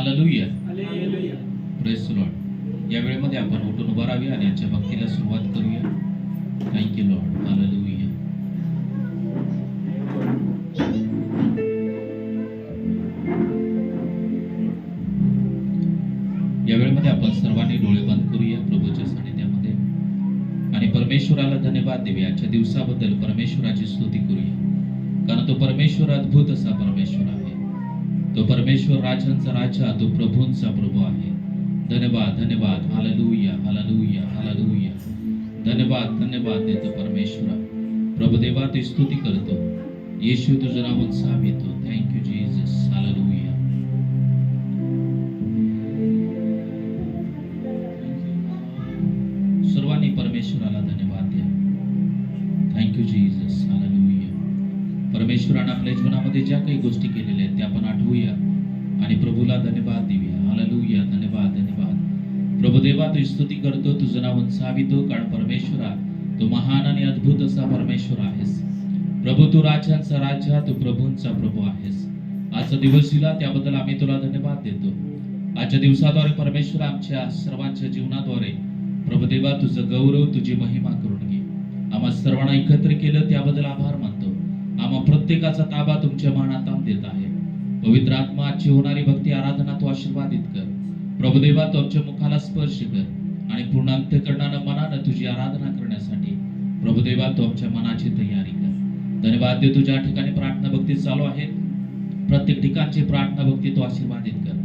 Hallelujah. Hallelujah. Praise the Lord. या वेळेमध्ये आपण उठून उभं राहावे आणि आजच्या भक्तीला सुरुवात करूया. Thank you Lord. हालेलुया. या वेळेमध्ये आपण सर्वांनी डोळे बंद करूया प्रभूच्या सानिध्यामध्ये आणि परमेश्वराला धन्यवाद देऊया. आजच्या दिवसाबद्दल परमेश्वराची स्तुती करूया, कारण तो परमेश्वर अद्भुत असा परमेश्वर आहे. तो परमेश्वर राजांचा राजा, तो प्रभूंचा प्रभू आहे. धन्यवाद धन्यवाद. Hallelujah hallelujah hallelujah. धन्यवाद धन्यवाद देतो परमेश्वरा. प्रभू देवा ती स्तुती करतो. येशू तुझं नाव उत्साहितो. Thank you Jesus. हालेलुया. सर्वांनी परमेश्वराला धन्यवाद द्या. Thank you Jesus. हालेलुया. परमेश्वराने आपल्या जीवनामध्ये ज्या काही गोष्टी केलेल्या आहेत त्या आपण आठवूया आणि प्रभूला धन्यवाद देऊया. हालेलुया. धन्यवाद धन्यवाद. प्रभू देवा तू स्तुती करतो, तुझं नाव उंचावितो, कारण परमेश्वरा तू महान आणि अद्भुत असा परमेश्वर आहेस. प्रभू तू राजांचा राजा, तू प्रभूंचा प्रभू आहेस. आजचा दिवस दिला त्याबद्दल आम्ही तुला धन्यवाद देतो. आजच्या दिवसाद्वारे परमेश्वर आमच्या सर्वांच्या जीवनाद्वारे प्रभू देवा तुझं गौरव, तुझी महिमा करून घे. आम्हा सर्वांना एकत्र केलं त्याबद्दल आभार मानतो. आम्हा प्रत्येकाचा ताबा तुमच्या मानात देत आहे. पवित्र आत्मा आजची होणारी भक्ती आराधना तू आशीर्वादित कर. प्रभुदेवा तू आमच्या मुखाला स्पर्श कर आणि पूर्ण अंतःकरणानं मनानं तुझी आराधना करण्यासाठी प्रभुदेवा तू आमच्या मनाची तयारी कर. धन्यवाद दे. तुझ्या ठिकाणी प्रार्थना भक्ती चालू आहेत, प्रत्येक ठिकाणची प्रार्थना भक्ती तू आशीर्वादित कर.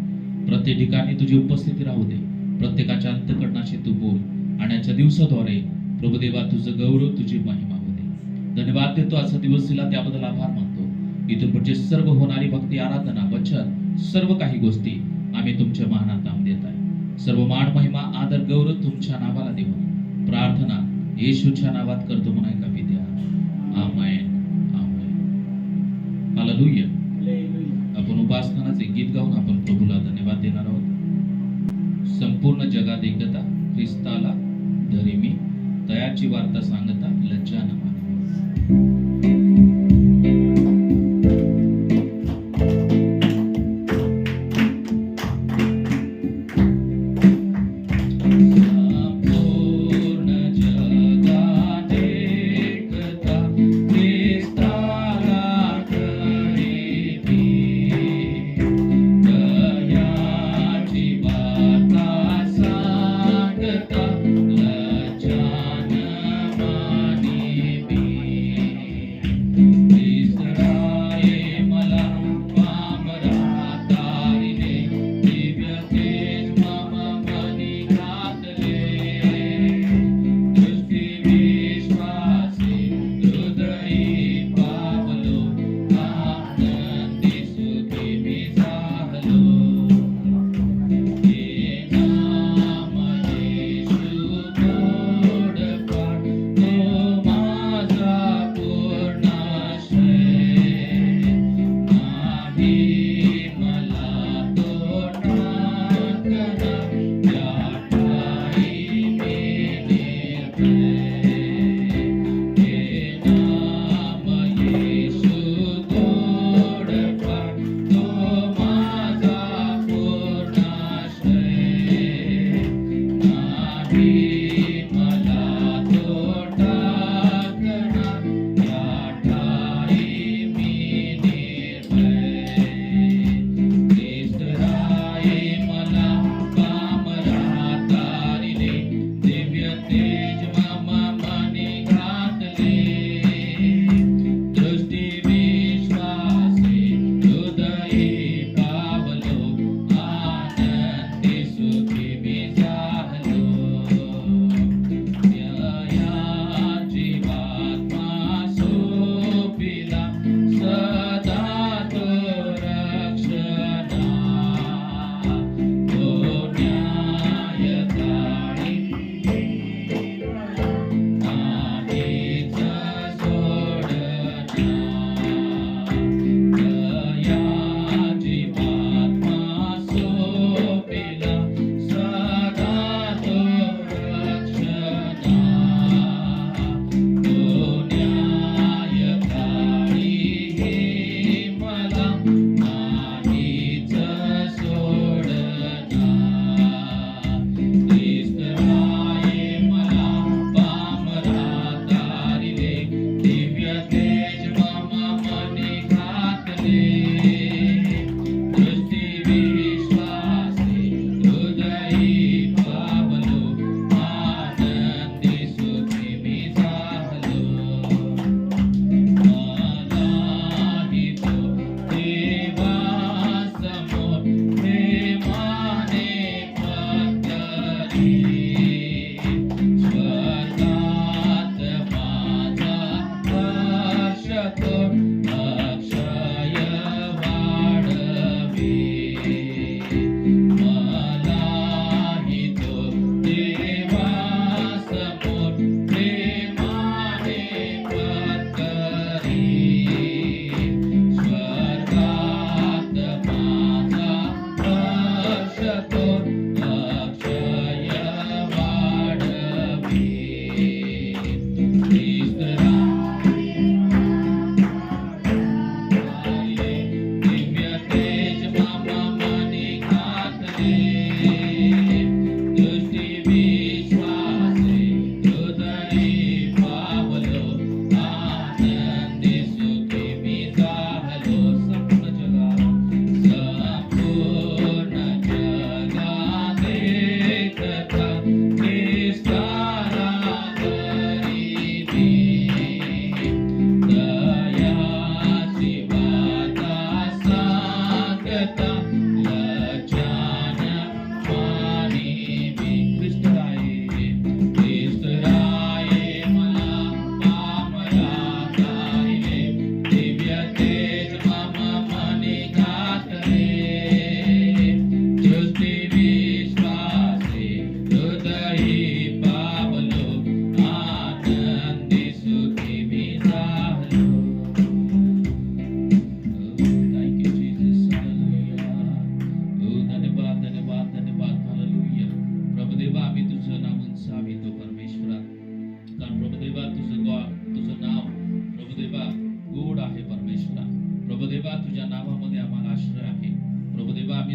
प्रत्येक ठिकाणी तुझी उपस्थिती राहू दे. प्रत्येकाच्या अंतःकरणाशी तू बोल आणि आजच्या दिवसाद्वारे प्रभुदेवा तुझं गौरव, तुझी महिमा होऊ दे. धन्यवाद देतो. आजचा दिवस दिला त्याबद्दल आभार मानतो. इथून पुढचे सर्व होणारी भक्ती आराधना वचन सर्व काही गोष्टी आम्ही तुमच्या मानात देत आहे. सर्व मान महिमा आदर गौरव तुमच्या नावाला देऊन प्रार्थना येशूच्या नावात करतो म्हणा का विद्या. आमेन आमेन. हालेलुया. आपण उपासनाचे गीत गाऊन आपण प्रभूला धन्यवाद देणार आहोत. संपूर्ण जगात एकता ख्रिस्ताला धरी मी, दयाची वार्ता सांगता लज्जा न मानवी.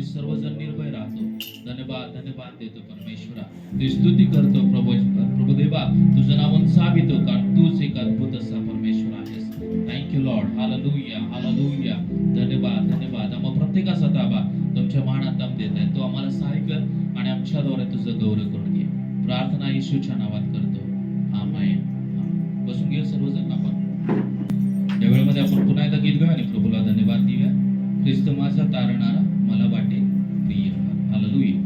सर्वजण निर्भय राहतो. धन्यवाद धन्यवाद देतो परमेश्वरा. तुझी स्तुती करतो प्रभू देवा. तुझं नाव साबितो कारण तूच एक अद्भुत असा परमेश्वर आहेस. Thank you Lord. Hallelujah hallelujah. धन्यवाद धन्यवाद. आम्हा प्रत्येकाचा ताबा तुमच्या मानात देत आहे. तो आम्हाला सहाय्य कर आणि आमच्याद्वारे तुझं गौरव करून घे. प्रार्थना येशूच्या नावात करतो. आमेन. बसून घे सर्वजण. आपण या वेळेमध्ये आपण पुन्हा एकदा गीत गाऊ आणि प्रभूला धन्यवाद देऊया. ख्रिस्त माझा तारणारा मला वाटे प्रिय. हालेलुया.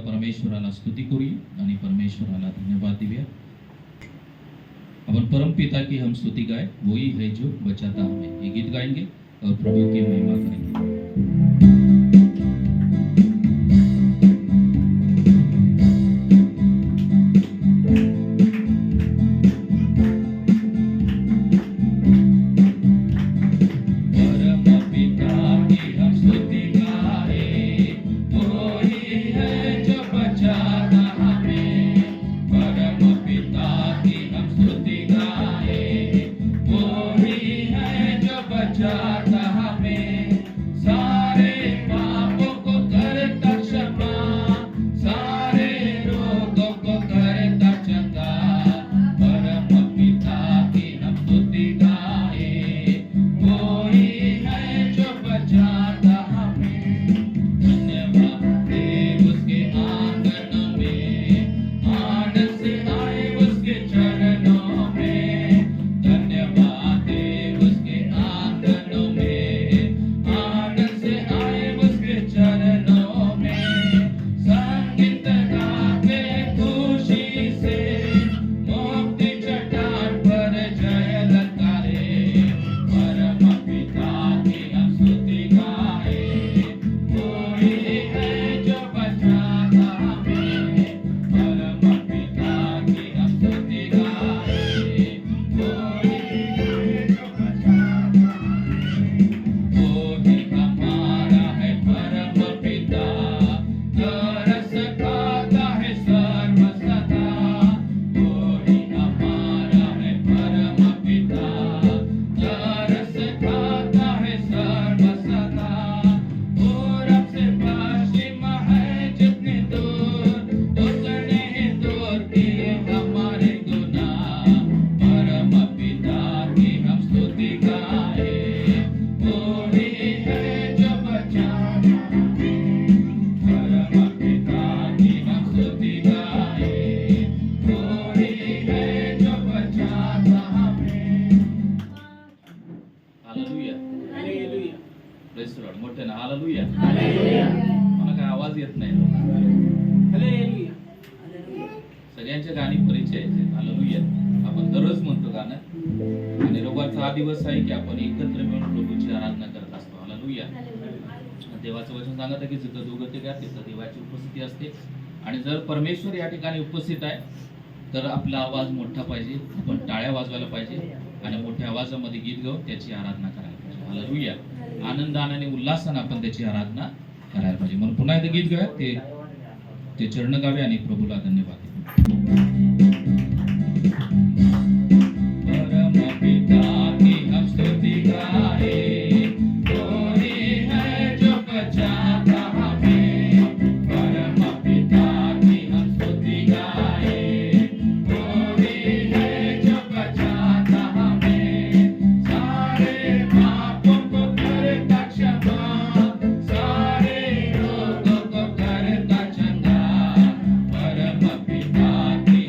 परमेश्वराला स्तुती करूया आणि परमेश्वराला धन्यवाद देऊया. अपन परम पिता की हम स्तुति गाए, वही है जो बचाता हमें. ये गीत गाएंगे और प्रभु की महिमा करेंगे. मोठे ना हालेलुया. हालेलुया. मला काय आवाज येत नाही. हालेलुया. सगळ्यांच्या गाणी परिचय आहेत. हालेलुया. आपण दररोज म्हणतो गाणं आणि रविवारचा हा दिवस आहे की आपण एकत्र मिळून प्रभूची आराधना करत असतो. हालेलुया. देवाचं वचन सांगत आहे की जिथं दोघं तिघं तिथं देवाची उपस्थिती असते आणि जर परमेश्वर या ठिकाणी उपस्थित आहे तर आपला आवाज मोठा पाहिजे, आपण टाळ्या वाजवायला पाहिजे आणि मोठ्या आवाजामध्ये गीत गाऊन त्याची आराधना करायला पाहिजे. हालेलुया. आनंदाने आणि उल्हासाने आपण त्याची आराधना करायला पाहिजे. म्हणून पुन्हा एकदा गीत गाऊया, ते चरण गावे आणि प्रभूला धन्यवाद. परमपिता की हम स्तुति गाए, कोई है जो बचाता हमें. परमपिता की हम स्तुति गाए, कोई है जो बचाता हमें. सारे पापों को करता क्षमा, सारे रोगों को करता चंगा. परमपिता की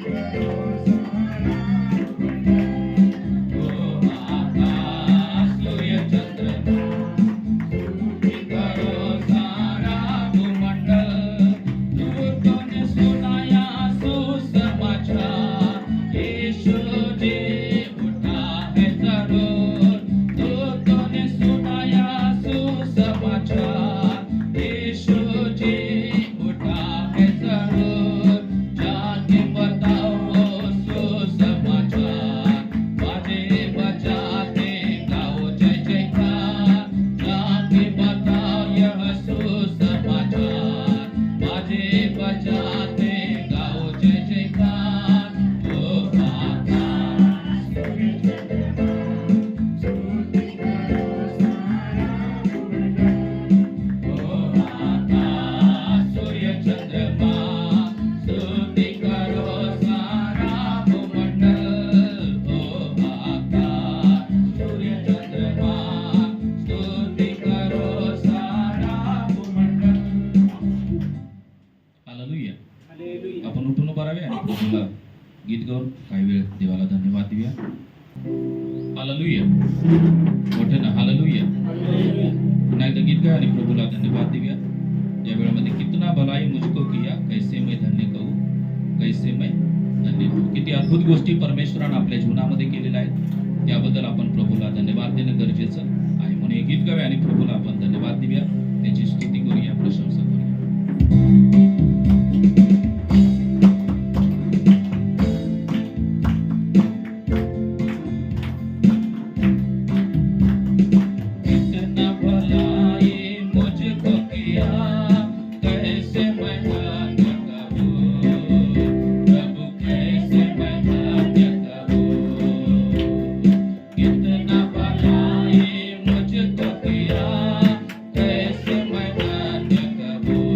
आकाश सूर्य चंद्र करो सारा भूमंडल, दूतों ने सुनाया सुसमाचार, यीशु जी उठा है जरूर। दूतों ने सुनाया सुसमाचार, यीशु जी उठा है जरूर। जाके बताओ सुसमाचार, बाजे बजाते गाओ जय जयकार। जाके बताओ यह सुसमाचार, बाजे बजाते गाओ जय जयकार। ओ आकाश सूर्य चंद्रमा स्तुति करो सारा भूमंडल। ओ आकाश सूर्य चंद्रमा स्तुति करो सारा भूमंडल। हालेलुया. हालेलुया. आपण उठून उभा राहावे आणि प्रभूला गीत गाऊन काही वेळ देवाला धन्यवाद देऊया. हालेलुया. मोठ्यानं हालेलुया. हालेलुया. पुन्हा एकदा गीत गाऊया आणि प्रभूला धन्यवाद देऊया. या वेळामध्ये कितना भलाई मुझको किया, कैसे मैं धन्य कहूँ, कैसे मैं धन्य कहूँ. किती अद्भुत गोष्टी परमेश्वरानं आपल्या जीवनामध्ये केलेल्या आहेत, त्याबद्दल आपण प्रभूला धन्यवाद देणं गरजेचं आहे. म्हणून हे गीत गाऊया आणि प्रभूला आपण धन्यवाद देऊया, त्याची स्तुती करूया, प्रशंसा करूया. कितना भलाई मुझको किया, कैसे मैं धन्य कहूँ, प्रभु कैसे मैं धन्य कहूँ. कितना भलाई मुझको किया, कैसे मैं धन्य कहूँ,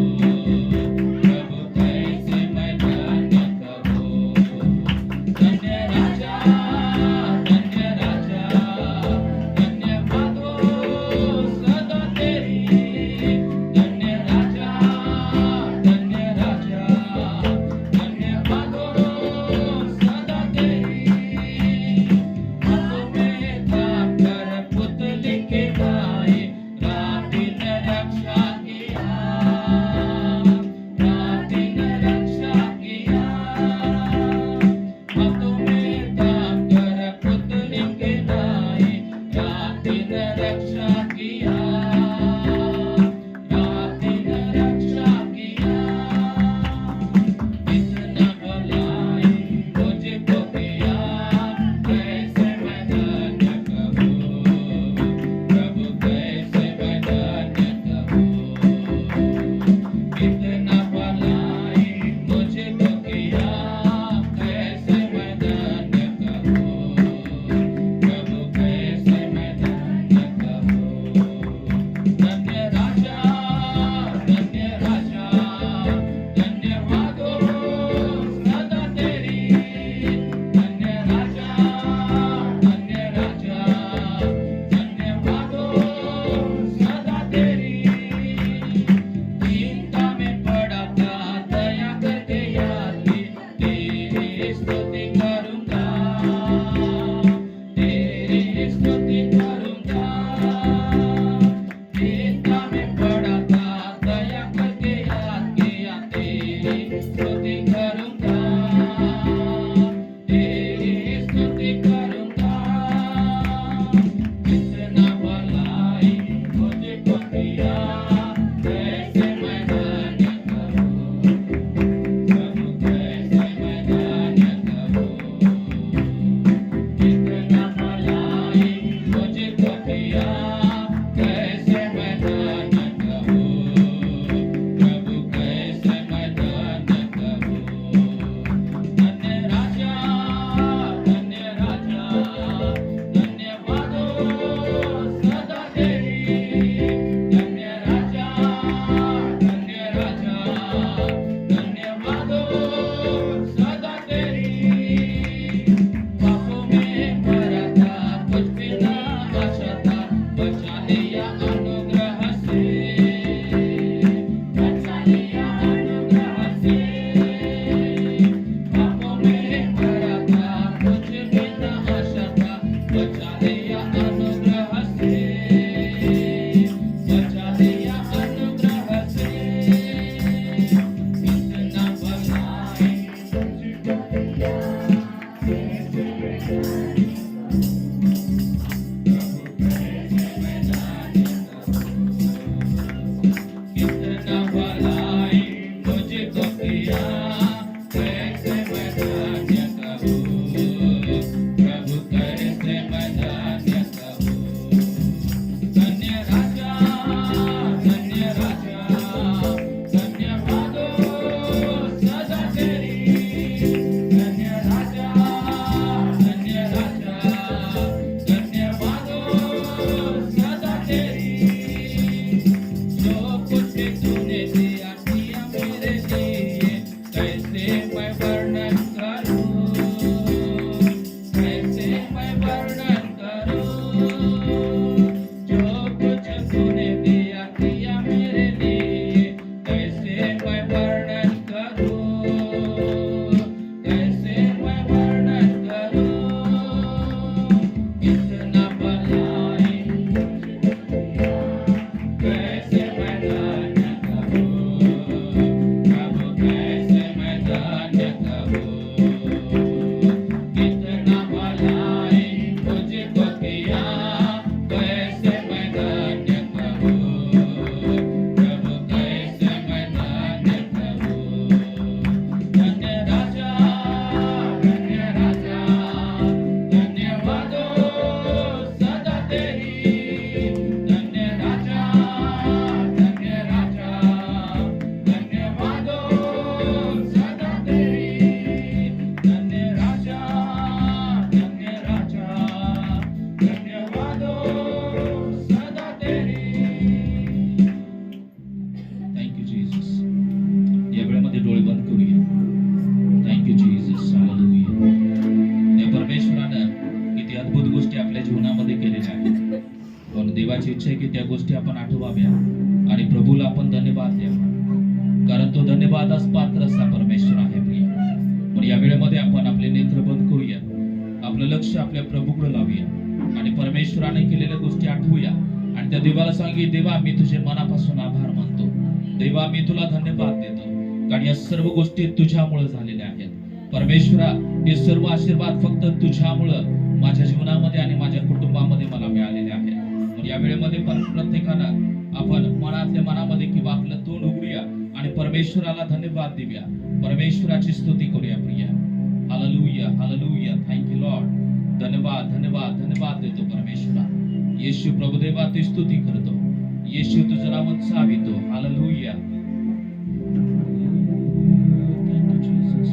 देवाची इच्छा आहे की त्या गोष्टी आपण आठवाव्या आणि प्रभूला आपण धन्यवाद द्यावा, कारण तो धन्यवादास पात्र असा परमेश्वर आहे प्रिय. पण या वेळेमध्ये आपण आपले नेत्र बंद करूया, आपलं लक्ष आपल्या प्रभूकडे लावूया आणि परमेश्वराने केलेल्या गोष्टी आठवूया आणि त्या देवाला सांगी, देवा मी तुझे मनापासून आभार मानतो, देवा मी तुला धन्यवाद देतो, कारण या सर्व गोष्टी तुझ्यामुळे झालेल्या आहेत. परमेश्वरा, हे सर्व आशीर्वाद फक्त तुझ्यामुळं माझ्या जीवनामध्ये आणि माझ्या कुटुंबामध्ये मला मिळालेले आहेत. या वेळेमध्ये प्रत्येकानं आपण मनातल्या मनामध्ये किंवा आपलं तोंड उघडूया आणि परमेश्वराला धन्यवाद देऊया, परमेश्वराची स्तुती करूया Priya. Hallelujah, hallelujah, thank you Lord. धन्यवाद, धन्यवाद, धन्यवाद देतो परमेश्वरा. येशू प्रभुदेवा ती स्तुती करतो, येशू तुझं नाव चावितो. हालेलुया. Thank you, Jesus.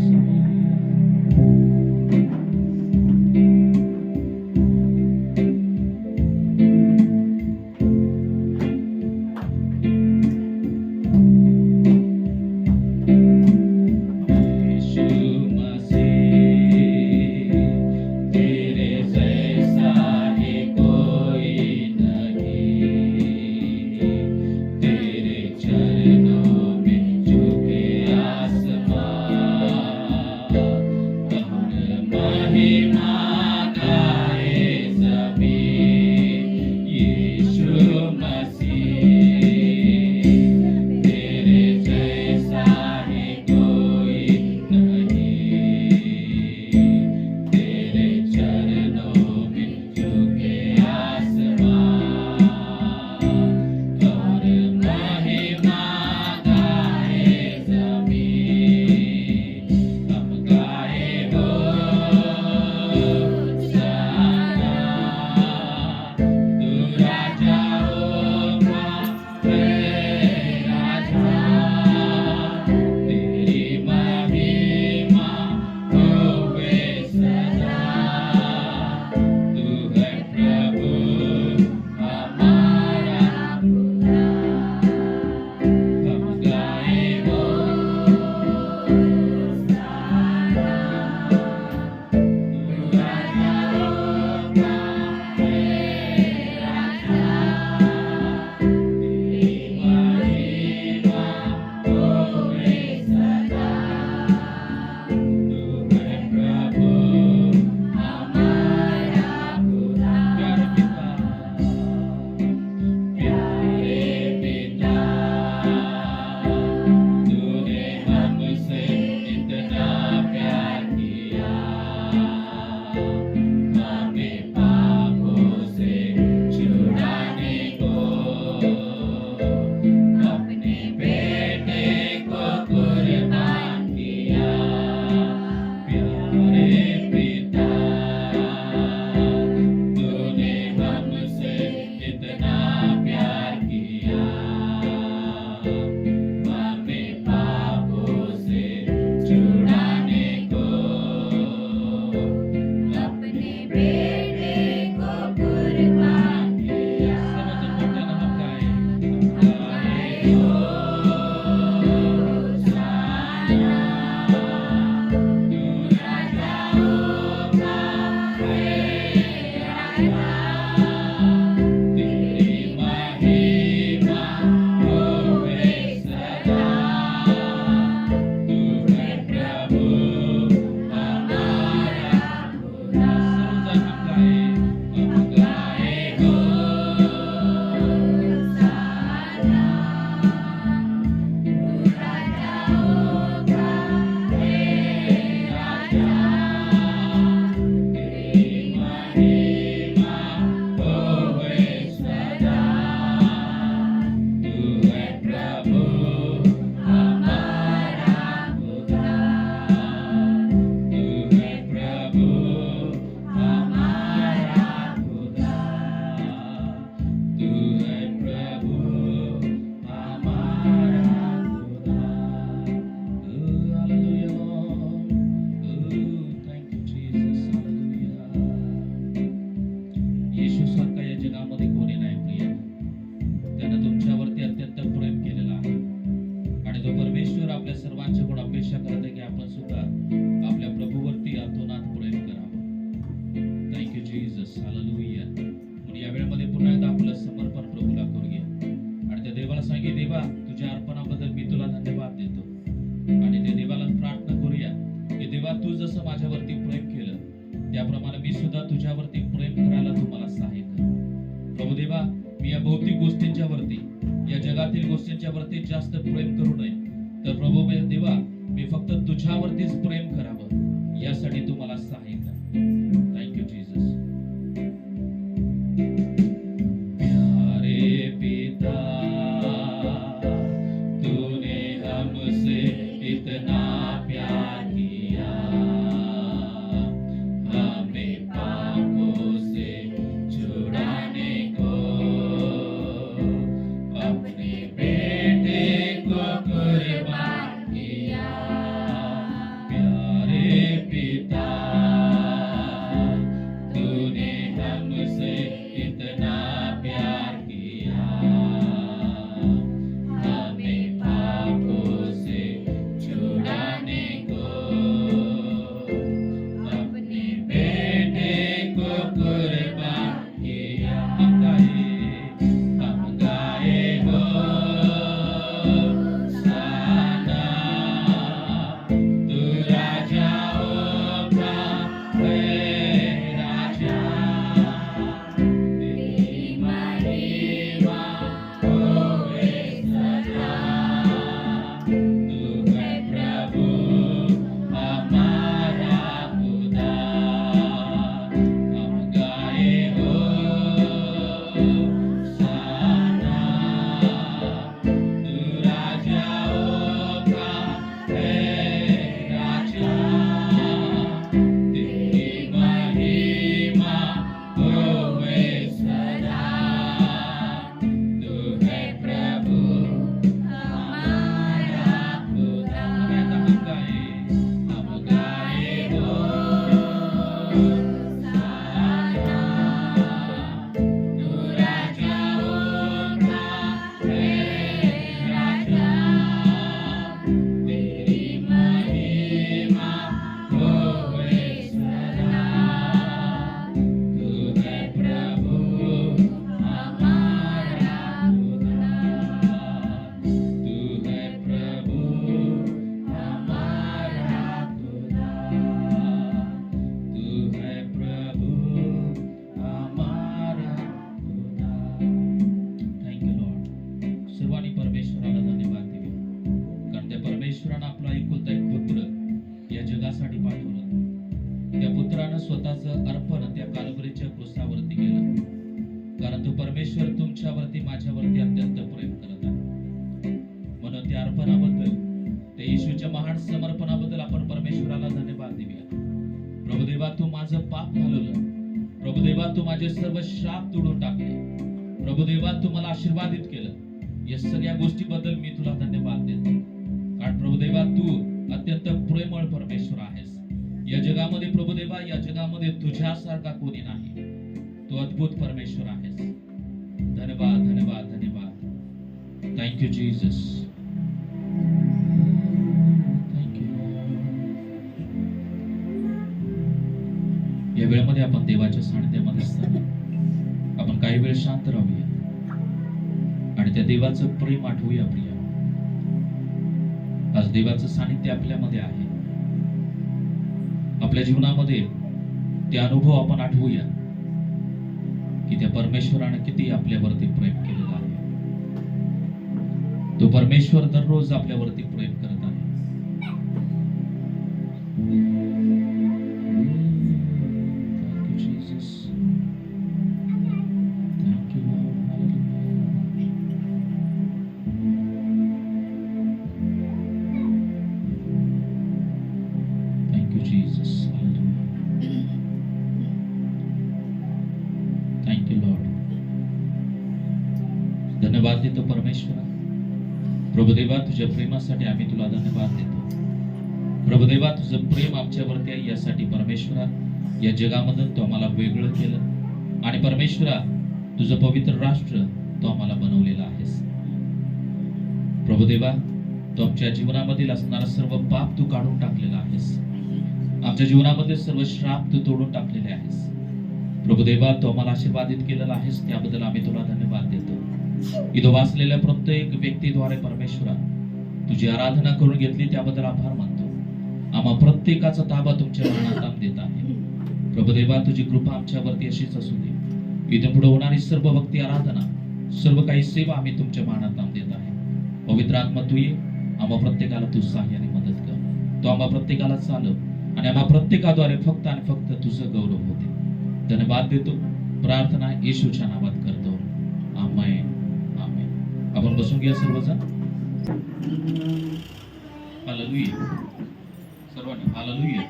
मी सुद्धा तुझ्यावरती प्रेम करायला तू मला सहाय्य कर. प्रभू देवा, मी या भौतिक गोष्टींच्या वरती, या जगातील गोष्टींच्या वरती जास्त प्रेम करू नये. तर प्रभू देवा, मी फक्त तुझ्यावरतीच प्रेम करावं, यासाठी तू मला सहाय्य कर. Thank you Jesus. प्यारे पिता, तूने हमसे इतना प्यार किया, हमें पापों से छुड़ाने को अपने बेटे को कुर्बान किया. प्यारे पिता, तूने हमसे इतना प्यार किया, हमें पापों से छुड़ाने को अपने बेटे को कुर्बान किया. हम गाए हो साना, तू राजाओं का है राजा, तेरी महिमा होवे सदा. तू है प्रभु हमारा खुदा. हम गाए हो साना, तू राजाओं का है राजा, तेरी महिमा होवे सदा. तू है प्रभु हमारा खुदा. हम गाए हो साना, तू राजाओं का है राजा, तेरी महिमा होवे सदा. तू है प्रभु हमारा खुदा. तू है प्रभु हमारा खुदा. तू है प्रभु हमारा खुदा. Thank you Lord. सर्वांनी परमेश्वराला धन्यवाद देऊया, कारण त्या परमेश्वरानं आपला एकुलता एक पुत्र या जगासाठी पाठवला. त्या पुत्रानं स्वतःचं अर्पण त्या काल्वरीच्या क्रूसावरती केलं, कारण तो परमेश्वर तुमच्यावरती, माझ्यावरती अत्यंत प्रेम करत आहे. म्हणून त्या अर्पणाबद्दल, त्या येशूच्या महान समर्पणाबद्दल आपण परमेश्वराला धन्यवाद देऊया. प्रभुदेवा, तू माझं पाप घालवलं. प्रभुदेवा, तू माझे सर्व शाप तोडून टाकले. प्रभुदेवा, तू मला आशीर्वादित केलं. या सगळ्या गोष्टीबद्दल मी तुला धन्यवाद देतो, कारण प्रभुदेवा, तू अत्यंत प्रेमळ परमेश्वर आहेस. या जगामध्ये प्रभुदेवा, या जगामध्ये तुझ्यासारखा कोणी नाही. तू अद्भुत परमेश्वर आहेस. धन्यवाद, धन्यवाद, धन्यवाद. Thank you Jesus. थँक्यू. या वेळेमध्ये आपण देवाच्या सानिध्यामध्ये असताना आपण काही वेळ शांत राहूया आणि त्या देवाचं प्रेम आठवूया. प्रिय, आज देवाचं सानिध्य आपल्यामध्ये आहे. आपल्या जीवनामध्ये ते अनुभव आपण आठवूया की त्या परमेश्वराने किती आपल्यावरती प्रेम केलेलं आहे. तो परमेश्वर दररोज आपल्यावरती प्रेम करत आहे. Thank you, Jesus. Thank you, Lord. Hallelujah. Thank you, Jesus. Hallelujah. Thank you, Lord. धन्यवाद देतो परमेश्वरा. प्रभुदेवा, तुझ्या प्रेमासाठी आम्ही तुला धन्यवाद देतो. प्रभुदेवा, तुझं प्रेम आमच्यावरती आहे, यासाठी परमेश्वरा या जगामधून तू आम्हाला वेगळं केलं. आणि परमेश्वरा, तुझं पवित्र राष्ट्र तू आम्हाला बनवलेलं आहेस. प्रभुदेवा, तू आमच्या जीवनामधील असणारा सर्व पाप तू काढून टाकलेला आहेस. आमच्या जीवनामध्ये सर्व श्राप तू तोडून टाकलेले आहेस. प्रभुदेवा, तू आम्हाला आशीर्वादित केलेला आहेस, त्याबद्दल आम्ही तुला धन्यवाद देतो. इथं वाचलेल्या प्रत्येक व्यक्तीद्वारे परमेश्वरा तुझी आराधना करून घेतली, त्याबद्दल आभार मानतो. आम्हा प्रत्येकाचा ताबा तुमच्या मनात देत आहे. प्रभू देवा, तुझी कृपा आमच्यावरती अशीच असू दे. इथून पुढे होणारी सर्व भक्ती आराधना, सर्व काही सेवा आम्ही तुमच्या मानात नाम देत आहे. पवित्र आत्मा तू ये, आम्हा प्रत्येकाला तू सहाय्याने मदत कर. तू आम्हा प्रत्येकाला चालव आणि आम्हा प्रत्येकाद्वारे फक्त आणि फक्त तुझं गौरव होते. धन्यवाद देतो. प्रार्थना येशूच्या नावात करतो. आमेन. आमेन. आपण बसून घ्या सर्वजण. हालेलुया. सर्वांनी हालेलुया.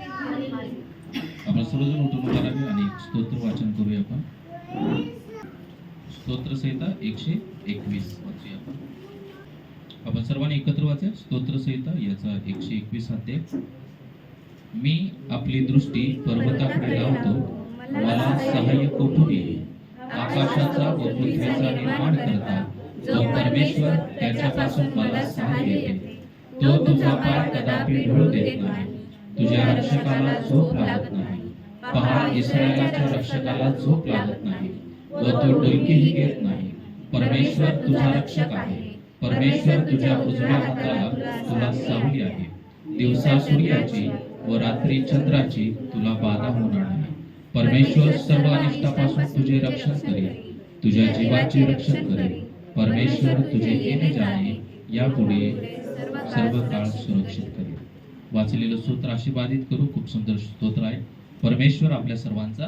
आपण सर्वजण उठून उभा राहूया आणि स्तोत्र वाचन करूया. आपण स्तोत्र संहिता 121 वाचूया. आपण सर्वांनी एकत्र वाचा स्तोत्र संहिता याचा 121 अध्याय. मी आपली दृष्टी पर्वताकडे लावतो, मला सहाय्य कोठून येईल? आकाशाचा व पृथ्वीचा निर्माण करता जो परमेश्वर, त्याच्यापासून मला सहाय्य येते. तो तुझा पाय कदापि ढळू देत नाही, तुझ्या रक्षकाला झोप लागत नाही. पहा, इस्रायलाच्या रक्षकाला झोप लागत नाही व तो डुलकीही घेत नाही. परमेश्वर तुझा रक्षक आहे. परमेश्वर तुझ्या उजव्या हाताला तुला सावली आहे. दिवसा सूर्याची व रात्री चंद्राची तुला बाधा होणार नाही. परमेश्वर सर्व अनिष्टापासून तुझे रक्षण करेल, तुझ्या जीवाचे रक्षण करेल. परमेश्वर तुझे येणे जाणे यापुढे सर्व काळ सुरक्षित करेल. वाचलेलं स्तोत्र आशीर्वादित करू. खूप सुंदर स्तोत्र आहे. परमेश्वर आपल्या सर्वांचा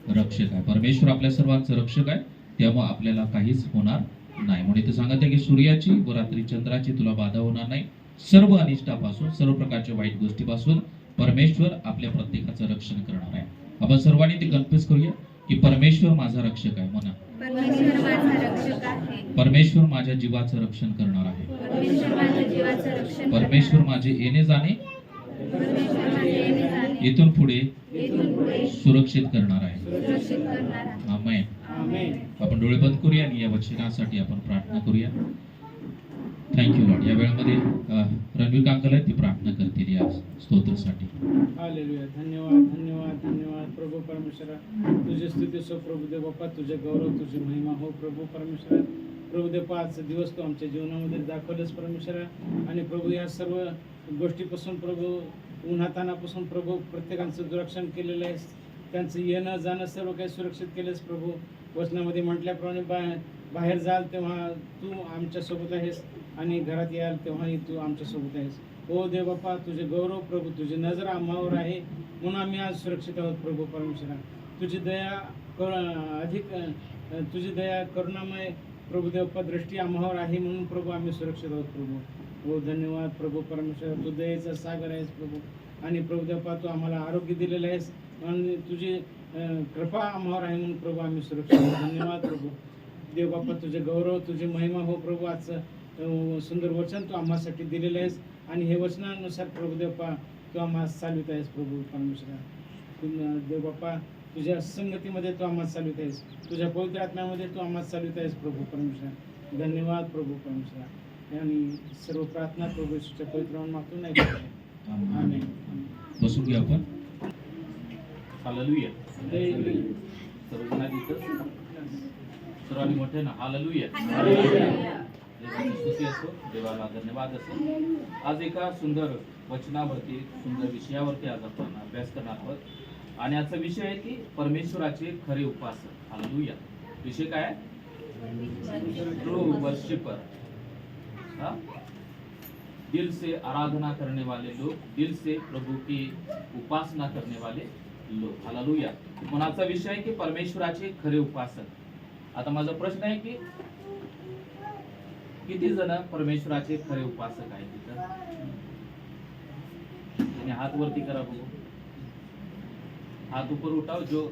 रक्षक आहे. परमेश्वर आपल्या सर्वांचा रक्षक आहे, त्यामुळे आपल्याला काहीच होणार नाही. म्हणून इथे सांगत आहे की सूर्याची व रात्री चंद्राची तुला बाधा होणार नाही. सर्व अनिष्टापासून, सर्व प्रकारच्या वाईट गोष्टीपासून परमेश्वर आपल्या प्रत्येकाचं रक्षण करणार आहे. आपण सर्वांनी ते कन्फ्युज करूया की परमेश्वर माझा रक्षक आहे. म्हणा, परमेश्वर माझा रक्षक आहे. परमेश्वर माझ्या जीवाचं रक्षण करणार आहे. परमेश्वर माझ्या जीवाचं रक्षण परमेश्वर माझे येणे जाणे परमेश्वर माझे येणे जाणे इथून पुढे पुढे सुरक्षित करणार आहे. सुरक्षित करणार आहे. आमेन. आमेन. आपण डोळे बंद करूया आणि या वचनासाठी आपण प्रार्थना करूया. Thank you Lord. या वेळेमध्ये रणवीर कांकल आहेत, ती प्रार्थना करतील या स्तोत्रासाठी. हालेलुया. धन्यवाद, धन्यवाद, धन्यवाद प्रभू परमेश्वरा. तुझी स्तुती सो प्रभुदेव बाप्पा, तुझे गौरव, तुझी महिमा हो प्रभू परमेश्वरा. प्रभुदेव बाप्पा, आजचा दिवस तू आमच्या जीवनामध्ये दाखवलंस परमेश्वरा. आणि प्रभू या सर्व गोष्टीपासून प्रभू, उन्हातानापासून प्रभू प्रत्येकाचं दुरक्षण केलेलं आहे. त्यांचं येणं जाणं सर्व काही सुरक्षित केलंस प्रभू. वचनामध्ये म्हटल्याप्रमाणे बाहेर जाल तेव्हा तू आमच्यासोबत आहेस आणि घरात याल तेव्हाही तू आमच्यासोबत आहेस. ओ देव बाप्पा, तुझे गौरव प्रभू, तुझी नजर आम्हावर आहे म्हणून आम्ही आज सुरक्षित आहोत प्रभू परमेश्वरा. तुझी दया अधिक तुझी दया करुणामय प्रभू देवप्पा दृष्टी आम्हावर आहे म्हणून प्रभू आम्ही सुरक्षित आहोत प्रभू. हो धन्यवाद प्रभू परमेश्वर. तू दयेचा सागर आहेस प्रभू. आणि प्रभू देवप्पा, तू आम्हाला आरोग्य दिलेलं आहेस आणि तुझी कृपा आम्हावर आहे म्हणून प्रभू आम्ही सुरक्षित आहोत. धन्यवाद प्रभू. देव बाप्पा, तुझे गौरव, तुझी महिमा हो प्रभू. आजचं सुंदर वचन तू आम्हासाठी दिलेलं आहेस आणि हे वचनानुसार प्रभू देवप्पा तू आम्हाला चालवित आहेस प्रभू परमेश्वरा. देव बाप्पा, तुझ्या संगतीमध्ये तू आम्हाला चालवित आहेस. तुझ्या पवित्र आत्म्यामध्ये तू आम्हाला चालवित आहेस प्रभू परमेश्वरा. धन्यवाद प्रभू परमेश्वरा. आणि सर्व प्रार्थना प्रभू येशूच्या पवित्र नावात मागतो नाही. आमेन. बसून घ्या आपण. हालेलुया. हालेलुया. सर्वजणांनी इथं सर्वांनी मोठे ना हालेलुया. देवाची स्तुती असो, देवाला धन्यवाद असो. आज एका सुंदर वचनावरती, सुंदर विषयावरती आज आपण अभ्यास करणार आहोत. आणि आजचा विषय आहे की परमेश्वराचे खरे उपासक. हालेलुया. विषय काय आहे? True worshipper. दिल से आराधना करने वाले लोग, दिल से प्रभु की उपासना करने वाले लोग. हालेलुया. म्हणून आजचा विषय आहे की परमेश्वराचे खरे उपासक. आता माझा प्रश्न आहे की किती जण परमेश्वराचे खरे उपासक आहेत तिथं? आणि हात वरती करा बघू. हाथ ऊपर उठाओ जो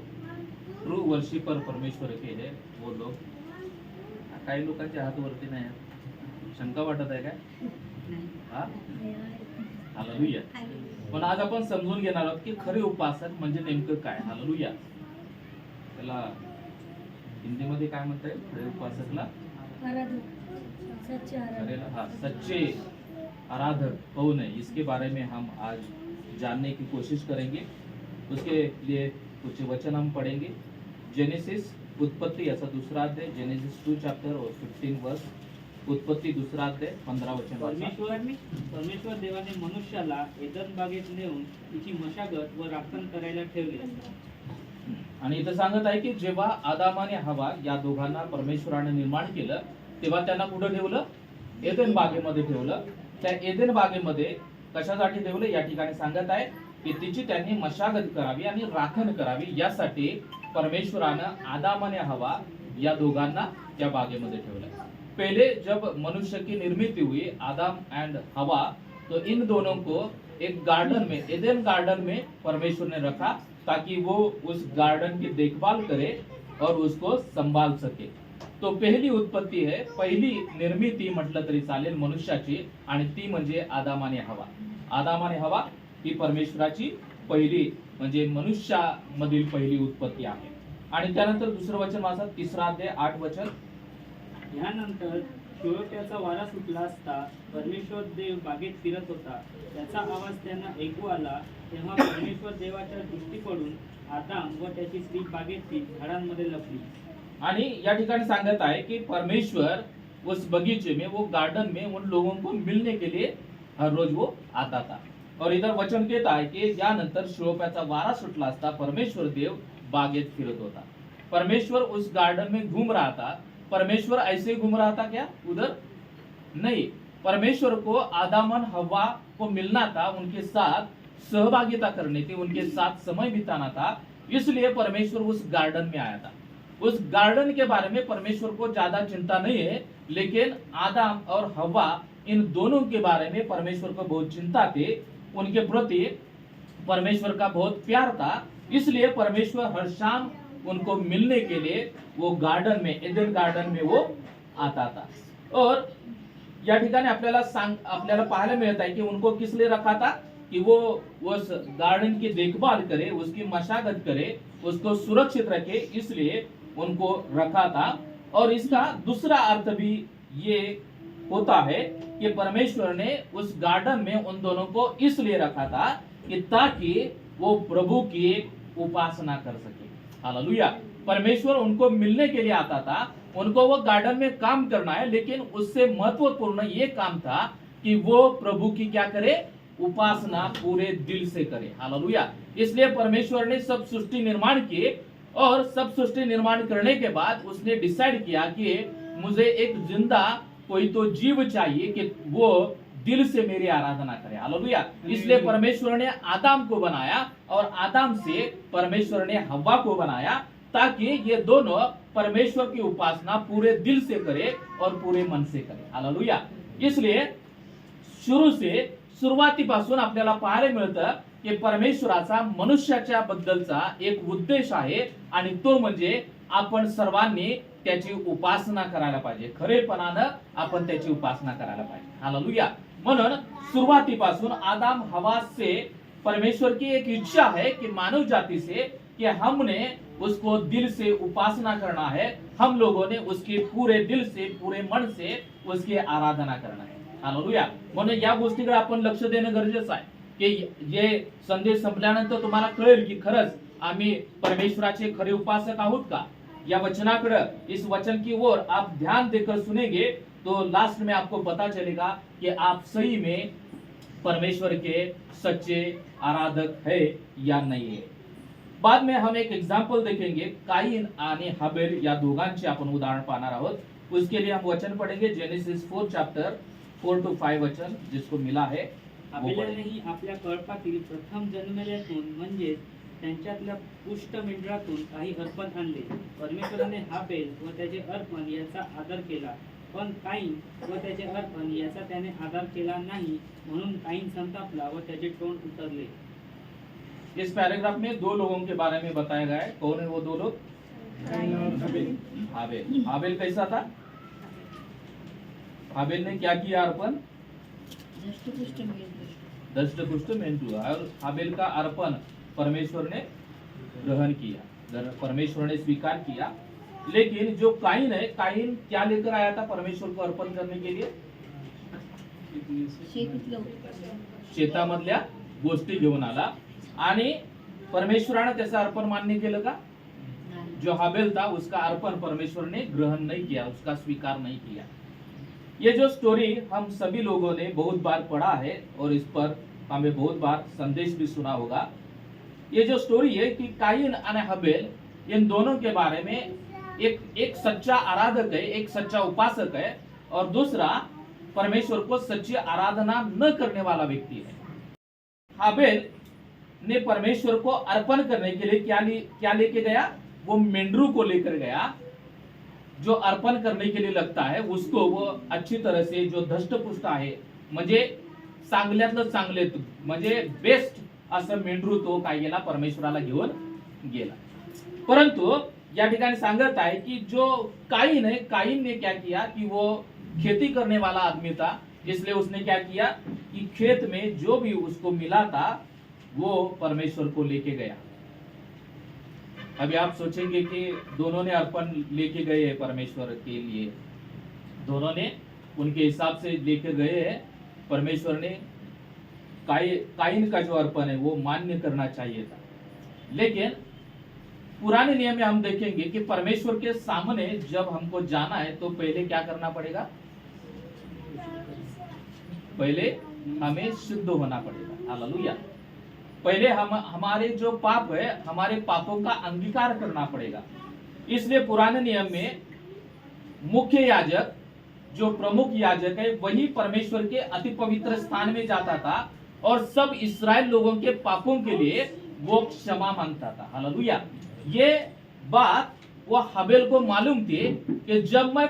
ट्रू वर्शिपर परमेश्वर के है वो लोग. काही लोकांचे हात वरती नाही आहेत. शंका वाटत आहे काय? हा? हालेलुया. पण आज आपण समजून घेणार आहोत की खरे उपासक म्हणजे नेमकं काय. हालेलुया. त्याला हिंदीमध्ये काय म्हणताय? खरे उपासकला सच्चे आराधक कौन है, इसके बारे में हम आज जानने की कोशिश करेंगे. उसके लिए कुछ वचन हम पढ़ेंगे. जेनेसिस उत्पत्ति ऐसा दूसरा अध्याय, जेनेसिस 2 चैप्टर और 15 वर्स. उत्पत्ति दूसरा अध्याय 15 वचन. परमेश्वर देवाने मनुष्याला एदन बागेत नेऊन तिची मशागत व राखण करायला ठेवले. आणि इथं सांगत आहे की जेव्हा आदाम आणि हवा या दोघांना परमेश्वराने निर्माण केलं तेव्हा त्यांना कुठं ठेवलं? एदेन बागेमध्ये ठेवलं. त्या एदेन बागेमध्ये कशासाठी ठेवलं या ठिकाणी सांगत आहे की तिची त्यांनी मशागत करावी आणि राखण करावी, यासाठी परमेश्वरानं आदाम आणि हवा या दोघांना त्या बागेमध्ये ठेवलं. पहले जब मनुष्य की निर्मिती हुई, आदम एंड हवा, तो इन दोनों को एक गार्डन में, एदेन गार्डन में परमेश्वर ने रखा ताकि वो उस गार्डन की देखभाल करे और उसको संभाल सके. तो पहिली उत्पत्ती आहे, पहिली निर्मिती म्हटलं तरी चालेल मनुष्याची, आणि ती म्हणजे आदाम आणि हवा. आदाम आणि हवा ही परमेश्वराची पहिली म्हणजे मनुष्यामधील पहिली उत्पत्ती आहे. आणि त्यानंतर दुसरं वचन वाचा, 3 अध्याय 8 वचन. यानंतर शिळोप्याचा वारा सुटला असता परमेश्वर देव बागेत फिरत होता. त्याचा आवाज त्यांना ऐकू आला. तेव्हा परमेश्वर देवाच्या दृष्टी पडून आदाम व त्याची स्त्री बागेतील झाडांमध्ये लपली. आणि या ठिकाणी सांगत आहे की परमेश्वर उस बगीचे में, वो गार्डन में उन लोगों को मिलने के लिए हर रोज वो आता था. और इधर वचन कहता है की यानंतर शिळोप्याचा वारा सुटला असता परमेश्वर देव बागेत फिरत होता. परमेश्वर उस गार्डन में घूम रहा था. परमेश्वर ऐसे घूम रहा था क्या उधर? नहीं. परमेश्वर को आदम और हवा को मिलना था, उनके साथ सहभागिता करनी थी, उनके साथ समय बिताना था, इसलिए परमेश्वर उस गार्डन में आया था. उस गार्डन के बारे में परमेश्वर को ज्यादा चिंता नहीं है, लेकिन आदम और हवा इन दोनों के बारे में परमेश्वर को बहुत चिंता थी. उनके प्रति परमेश्वर का बहुत प्यार था, इसलिए परमेश्वर हर शाम उनको मिलने के लिए वो गार्डन में, एदेन गार्डन में वो आता था. और या ठिकाणी आपल्याला पाहायला मिळत आहे की उनको किस लिए रखा था कि वो उस गार्डन की देखभाल करे, उसकी मशागत करे, उसको सुरक्षित रखे, इसलिए उनको रखा था. और इसका दूसरा अर्थ भी ये होता है कि परमेश्वर ने उस गार्डन में उन दोनों को इसलिए रखा था कि ताकि वो प्रभु की उपासना कर सके. हालेलुया. परमेश्वर उनको मिलने के लिए आता था, उनको वो गार्डन में काम करना है, लेकिन उससे महत्वपूर्ण ये काम था कि वो प्रभु की क्या करे? उपासना पूरे दिल से करे. हालेलुया. इसलिए परमेश्वर ने सब सृष्टि निर्माण की, और सब सृष्टि निर्माण करने के बाद उसने डिसाइड किया कि मुझे एक जिंदा कोई तो जीव चाहिए कि वो दिल से मेरी आराधना करे. हालेलुया. इसलिए परमेश्वर ने आदम को बनाया और आदम से परमेश्वर ने हव्वा को बनाया, ताकि ये दोनों परमेश्वर की उपासना पूरे दिल से करे और पूरे मन से करे. हालेलुया. इसलिए सुरुवातीपासून आपल्याला पाहायला मिळतं की परमेश्वराचा मनुष्याच्या बद्दलचा एक उद्देश आहे, आणि तो म्हणजे आपण सर्वांनी त्याची उपासना करायला पाहिजे. खरेपणानं आपण त्याची उपासना करायला पाहिजे. हालेलुया. म्हणून सुरुवातीपासून आदम हवा से परमेश्वर की एक इच्छा है कि मानव जाति से कि हमने उसको दिल से उपासना करना है, हम लोगों ने उसके पूरे दिल से, पूरे मन से उसकी आराधना करना है. हालेलुया. म्हणून या गोष्टीकडे आपण लक्ष देणं गरजेचं आहे की जे संदेश संपल्यानंतर तुम्हाला कळेल की खरंच आम्ही परमेश्वराचे खरे उपासक आहोत का. या वचनाकडे, इस वचन की ओर आप ध्यान देकर सुनेंगे तो लास्ट में आपको पता चलेगा कि आप सही में परमेश्वर के सच्चे आराधक है या नहीं है. बाद में हम एक एग्जाम्पल देखेंगे, काइन आणि हाबेल या दोघांचे आपण उदाहरण पाहणार आहोत. उसके लिए हम वचन पढ़ेंगे जेनेसिस 4 चैप्टर 4 to 5 वचन जिसको मिला है. हाबेलनेही आपल्या कळपातील प्रथम जन्मलेल्यातून म्हणजेच त्यांच्यातल्या पुष्ट मेंढरातून काही अर्पण आणले. परमेश्वराने हाबेल व त्याचे अर्पण याचा आदर केला, पण काईन व त्याचे अर्पण याचा त्याने आदर केला नाही, म्हणून काईन संतापला व त्याचे तोंड उतरले. इस पैराग्राफ में 2 लोगों के बारे में बताया गया है. कौन है वो 2 लोग? हाबेल. हाबेल कैसा था? हाबेल ने क्या किया? अर्पण दष्टपुष्ट मेंढा, और हाबेल का अर्पण परमेश्वर ने ग्रहण किया, परमेश्वर ने स्वीकार किया. लेकिन जो काइन है, काइन क्या लेकर आया था परमेश्वर को अर्पण करने के लिए? शेतामधल्या गोष्टी घेऊन आला, आणि परमेश्वराने त्याचं अर्पण मान्य केलं का? जो हाबेल था उसका अर्पण परमेश्वर ने ग्रहण नहीं किया, उसका स्वीकार नहीं किया. ये जो स्टोरी हम सभी लोगों ने बहुत बार पढ़ा है और इस पर हमें बहुत बार संदेश भी सुना होगा. ये जो स्टोरी है कि काइन और हबेल, इन दोनों के बारे में एक सच्चा आराधक है, एक सच्चा उपासक है, और दूसरा परमेश्वर को सच्ची आराधना न करने वाला व्यक्ति है। हाबेल ने परमेश्वर को अर्पण करने के लिए क्या लेके गया? वो मेंढरू को लेकर गया, जो अर्पण करने के लिए लगता है उसको वो अच्छी तरह से, जो धष्टपुष्ट आहे म्हणजे चांगल्यातलं चांगले, म्हणजे बेस्ट असं मेंढरू तो काय गेला? परमेश्वराला घेऊन गेला। परंतु या ठिकाणी सांगत आहे की जो काइन है, काइन ने क्या किया कि वो खेती करने वाला आदमी था, इसलिए उसने क्या किया कि खेत में जो भी उसको मिला था वो परमेश्वर को लेके गया। अभी आप सोचेंगे कि दोनों ने अर्पण लेके गए हैं परमेश्वर के लिए, दोनों ने उनके हिसाब से लेके गए हैं। परमेश्वर ने काइन का जो अर्पण है वो मान्य करना चाहिए था, लेकिन पुराने नियम में हम देखेंगे कि परमेश्वर के सामने जब हमको जाना है तो पहले क्या करना पड़ेगा? पहले हमें शुद्ध होना पड़ेगा। हालेलुया। पहले हमारे जो पाप है, हमारे पापों का अंगीकार करना पड़ेगा। इसलिए पुराने नियम में मुख्य याजक, जो प्रमुख याजक है, वही परमेश्वर के अति पवित्र स्थान में जाता था और सब इस्राएल लोगों के पापों के लिए वो क्षमा मांगता था। हालेलुया। ये बात वो हबेल को मालूम थी कि जब मैं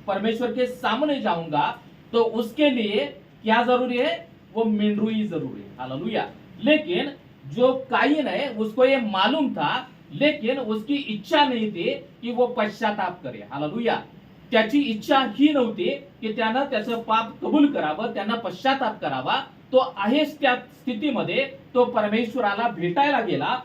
परमेश्वर के सामने जाऊंगा तो उसके लिए क्या जरूरी है? वो मेंढरू ही जरूरी है। हालेलुया। लेकिन जो काइन है उसको ये मालूम था, लेकिन उसकी इच्छा नहीं थी कि वो पश्चाताप करे। हालेलुया। त्याची इच्छा ही नव्हती की त्यानं त्याचं पाप कबूल करावं, त्यानं पश्चाताप करावा। तो आहेच त्या स्थितीमध्ये तो परमेश्वराला भेटायला गेला।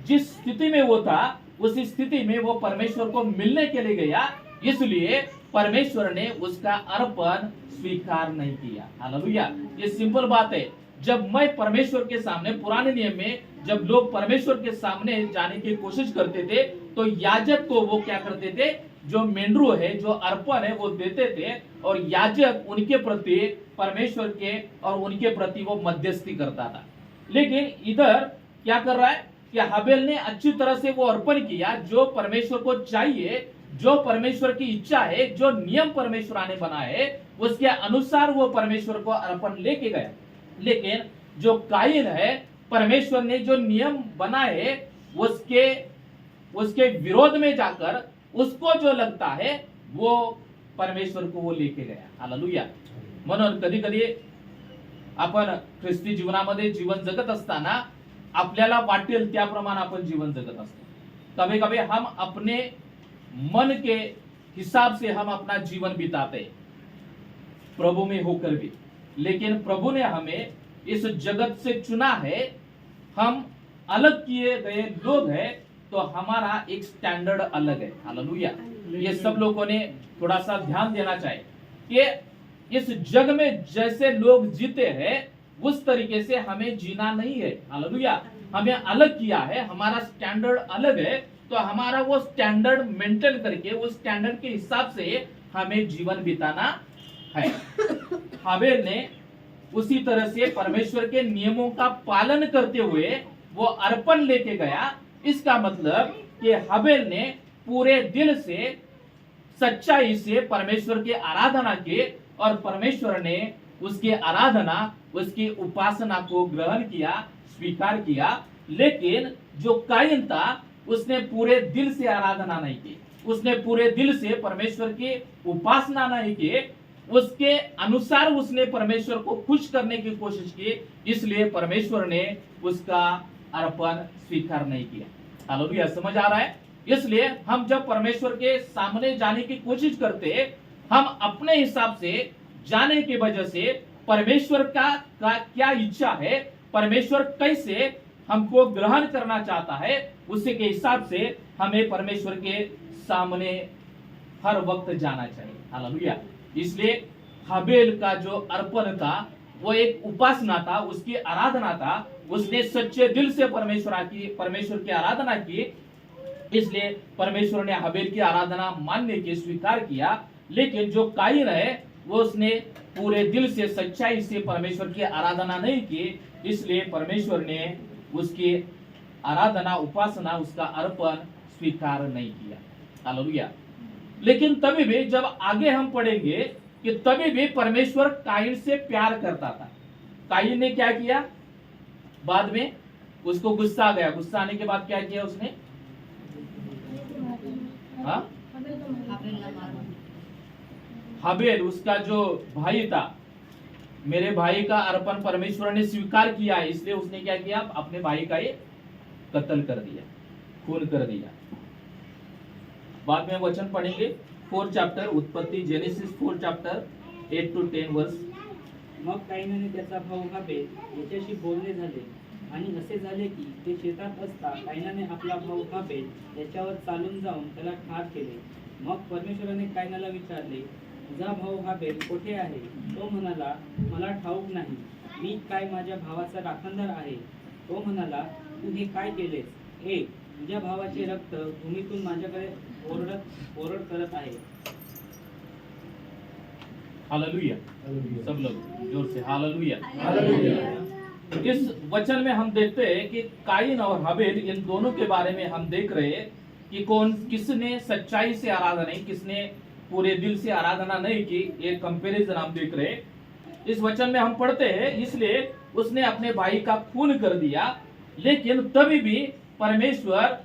जिस स्थिति में वो था उसी स्थिति में वो परमेश्वर को मिलने के लिए गया, इसलिए परमेश्वर ने उसका अर्पण स्वीकार नहीं किया। हालेलुया। ये सिंपल बात है। जब मैं परमेश्वर के सामने, पुराने नियम में जब लोग परमेश्वर के सामने जाने की कोशिश करते थे तो याजक को वो क्या करते थे? जो मेंढरू है, जो अर्पण है, वो देते थे और याजक उनके प्रति, परमेश्वर के और उनके प्रति वो मध्यस्थी करता था। लेकिन इधर क्या कर रहा है कि हबेल ने अच्छी तरह से वो अर्पण किया, जो परमेश्वर को चाहिए, जो परमेश्वर की इच्छा है, जो नियम परमेश्वर ने बनाए है, उसके अनुसार वो परमेश्वर को अर्पण लेके गया। लेकिन जो काइन है, परमेश्वर ने जो नियम बनाए उसके विरोध में जाकर उसको जो लगता है वो परमेश्वर को वो लेके गया। हालेलुया। म्हणून कधी कधी आपण ख्रिस्ती जीवनामध्ये जीवन जगत असताना आपल्याला वाटेल त्याप्रमाणे आपण जीवन जगत असतो। कभी कभी हम अपने मन के हिसाब से हम अपना जीवन बिताते प्रभु में होकर भी, लेकिन प्रभु ने हमें इस जगत से चुना है। हम अलग किए गए लोग हैं, तो हमारा एक स्टैंडर्ड अलग है। हालेलुया। ये सब लोगों ने थोड़ा सा ध्यान देना चाहिए कि इस जग में जैसे लोग जीते हैं उस तरीके से हमें जीना नहीं है। हालेलुया। हमें अलग किया है, हमारा स्टैंडर्ड अलग है, तो हमारा वो स्टैंडर्ड मेंटेन करके उस स्टैंडर्ड के हिसाब से हमें जीवन बिताना है। हाबेल ने उसी तरह से परमेश्वर के नियमों का पालन करते हुए वो अर्पण लेके गया। इसका मतलब कि हाबेल ने पूरे दिल से, सच्चाई से परमेश्वर की आराधना की और परमेश्वर ने उसकी आराधना, उसकी उपासना को ग्रहण किया, स्वीकार किया। लेकिन जो काइन था उसने पूरे दिल से आराधना नहीं की, उसने पूरे दिल से परमेश्वर की उपासना नहीं की, उसके अनुसार उसने परमेश्वर को खुश करने की कोशिश की, इसलिए परमेश्वर ने उसका अर्पण स्वीकार नहीं किया। हालेलुया। समझ आ रहा है? इसलिए हम जब परमेश्वर के सामने जाने की कोशिश करते हैं, हम अपने हिसाब से जाने की वजह से परमेश्वर का क्या इच्छा है, परमेश्वर कैसे हमको ग्रहण करना चाहता है, उसी के हिसाब से हमें परमेश्वर के सामने हर वक्त जाना चाहिए। हालेलुया। इसलिए हाबेल का जो अर्पण था वो एक उपासना था, उसकी आराधना था। उसने सच्चे दिल से परमेश्वर की आराधना की, इसलिए परमेश्वर ने हाबेल की आराधना मानने की, स्वीकार किया। लेकिन जो काइन है वो उसने पूरे दिल से, सच्चाई से परमेश्वर की आराधना नहीं की, इसलिए परमेश्वर ने उसकी आराधना, उपासना, उसका अर्पण स्वीकार नहीं किया। हालेलुया। लेकिन तभी भी जब आगे हम पढ़ेंगे कि तभी भी परमेश्वर काइन से प्यार करता था। काइन ने क्या किया? बाद में उसको गुस्सा आ गया। गुस्सा आने के बाद क्या किया उसने? हाँ? हाबेल, उसका जो भाई था, मेरे भाई का अर्पण परमेश्वर ने स्वीकार किया है, इसलिए उसने क्या किया? अपने भाई का ये कत्ल कर दिया, खून कर दिया। बाद में वचन पढ़ेंगे 4 चॅप्टर उत्पत्ती, जेनेसिस 4 चॅप्टर 8 to 10 वर्स। मग काईनाने त्याचा भाऊ हाबेल याच्याशी बोलणे झाले आणि असे झाले की ते शेतात असता काईनाने आपला भाऊ हाबेल त्याच्यावर चालून जाऊन त्याला ठार केले. मग परमेश्वराने काईनाला विचारले, तुझा भाऊ हाबेल कोठे आहे? तो म्हणाला, मला ठाऊक नाही, मी काय माझ्या भावाचा राखणदार आहे. तो म्हणाला, तू हे काय केलेस? तुझ्या भावाचे रक्त भूमीतून माझ्याकडे ओरड करत आहे. हालेलुया। सब लोग जोर से हालेलुया। हालेलुया। इस वचन में हम देखते हैं कि काइन और हाबेल, इन दोनों के बारे में हम देख रहे हैं कि किसने सच्चाई से आराधना नहीं, किसने पूरे दिल से आराधना नहीं की। ये कंपैरिजन हम देख रहे हैं। इस वचन में हम पढ़ते हैं, इसलिए उसने अपने भाई का खून कर दिया, लेकिन तभी भी परमेश्वर,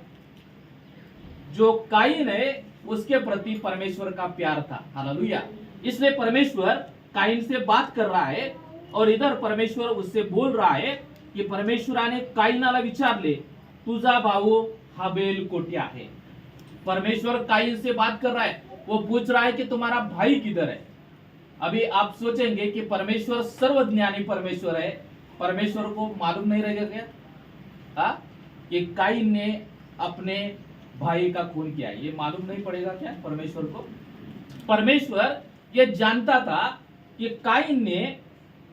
जो काइन है, उसके प्रति परमेश्वर का प्यार था। हालेलुया। इसलिए परमेश्वर काइन से बात कर रहा है और इधर परमेश्वर उससे बोल रहा है कि परमेश्वराने काइनाला विचारले, तुझा भाऊ हाबेल कोठे आहे? परमेश्वर काइन से बात कर रहा है, वो पूछ रहा है कि तुम्हारा भाई किधर है? अभी आप सोचेंगे कि परमेश्वर सर्वज्ञानी परमेश्वर है, परमेश्वर को मालूम नहीं रहेगा क्या? हाँ, कि काइन ने अपने भाई का खून किया, ये मालूम नहीं पड़ेगा क्या परमेश्वर को? परमेश्वर ये जानता था कि काइन ने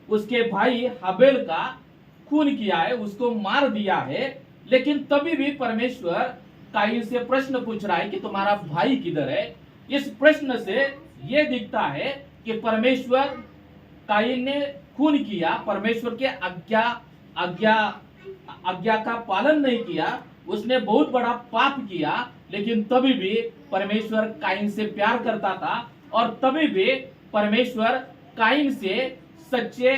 उसके भाई हाबेल का खून किया है, उसको मार दिया है, लेकिन तभी भी परमेश्वर काइन से प्रश्न पूछ रहा है कि तुम्हारा भाई किधर है? इस प्रश्न से यह दिखता है कि परमेश्वर, काइन ने खून किया, परमेश्वर के आज्ञा का पालन नहीं किया, उसने बहुत बड़ा पाप किया, लेकिन तभी भी परमेश्वर काइन से प्यार करता था और तभी भी परमेश्वर काइन से सच्चे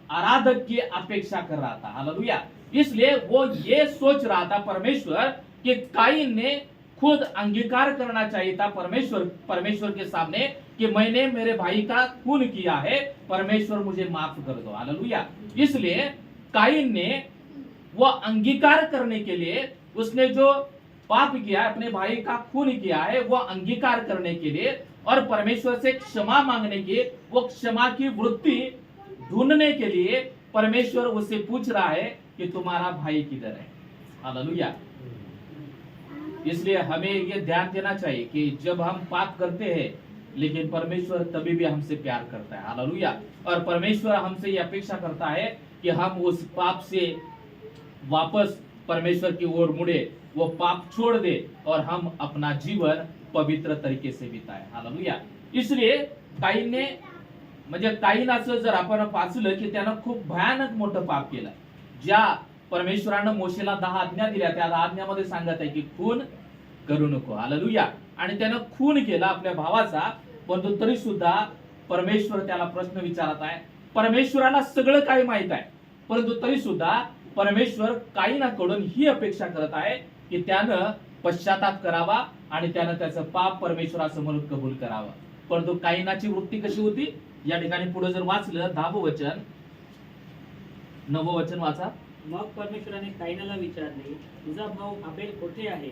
आराधक की अपेक्षा कर रहा था। हालेलुया। इसलिए वो ये सोच रहा था परमेश्वर कि काइन ने खुद अंगीकार करना चाहिए था परमेश्वर के सामने कि मैंने मेरे भाई का खून किया है, परमेश्वर मुझे माफ कर दो। हालेलुया। इसलिए काइन ने वो अंगीकार करने के लिए, उसने जो पाप किया, अपने भाई का खून किया है, वो अंगीकार करने के लिए और परमेश्वर से क्षमा मांगने के, वो क्षमा की वृत्ति ढूंढने के लिए परमेश्वर उससे पूछ रहा है कि तुम्हारा भाई किधर है? हालेलुया। इसलिए हमें ये ध्यान देना चाहिए कि जब हम पाप करते हैं, लेकिन परमेश्वर तभी भी हमसे प्यार करता है। हालेलुया। और परमेश्वर हमसे ये अपेक्षा करता है कि हम उस पाप से वापस परमेश्वर की ओर मुड़े, वो पाप छोड़ दे और हम अपना जीवन पवित्र तरीके से बिताए। हालेलुया। इसलिए काईनने, म्हणजे काईनाचं जर आपण वाचलं की त्यानं खूप भयानक मोठं पाप केलं, ज्या परमेश्वरानं मोशेला 10 आज्ञा दिल्या, त्या 10 आज्ञामध्ये सांगत आहे की खून करू नको। हालेलुया। आणि त्यानं खून केला आपल्या भावाचा, परंतु तरी सुद्धा परमेश्वर त्याला प्रश्न विचारत आहे। परमेश्वराला सगळं काही माहित आहे, परंतु तरी सुद्धा परमेश्वर काईनाकडून ही अपेक्षा करत आहे की त्यानं पश्चाताप करावा आणि त्यानं त्याचं पाप परमेश्वरासमोर कबूल करावं। परंतु काईनाची वृत्ती कशी होती? या ठिकाणी पुढे जर वाचलं 10वं वचन, 9वं वचन वाचा। मग परमेश्वराने काईनाला विचारले, तुझा भाऊ हाबेल कोठे आहे?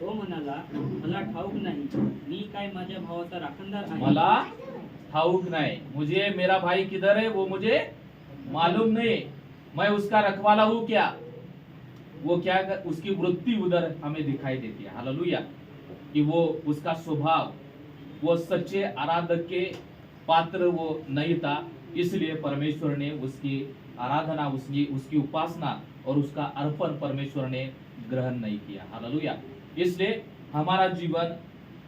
तो म्हणाला, मला ठाऊक नाही, मी काय माझ्या भावाचा राखणदार आहे. मला ठाऊक नहीं, मुझे मेरा भाई किधर है वो मुझे मालूम नहीं, मैं उसका रखवाला हूँ क्या? वो क्या, उसकी वृत्ति उधर हमें दिखाई देती है। हालेलुया। कि वो उसका स्वभाव, वो सच्चे आराधक के पात्र वो नहीं था, इसलिए परमेश्वर ने उसकी आराधना, उसकी उपासना और उसका अर्पण परमेश्वर ने ग्रहण नहीं किया। हालेलुया। इसलिए हमारा जीवन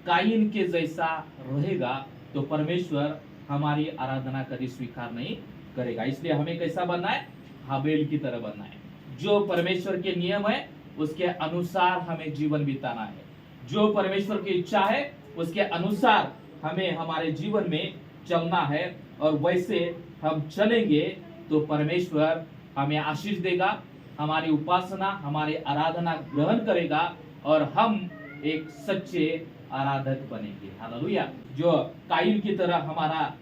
काइन के जैसा रहेगा तो परमेश्वर हमारी आराधना कभी स्वीकार नहीं करेगा। इसलिए हमें कैसा बनना है? हाबेल की तरह बनना है। जो परमेश्वर के नियम है उसके अनुसार हमें जीवन बिताना है। जो परमेश्वर की इच्छा है उसके अनुसार हमें हमारे जीवन में चलना है, और वैसे हम चलेंगे तो परमेश्वर हमें आशीष देगा, हमारी उपासना, हमारी आराधना ग्रहण करेगा, और हम एक सच्चे आराधक बनेंगे। हालेलुया। जो कायिन की तरह हमारा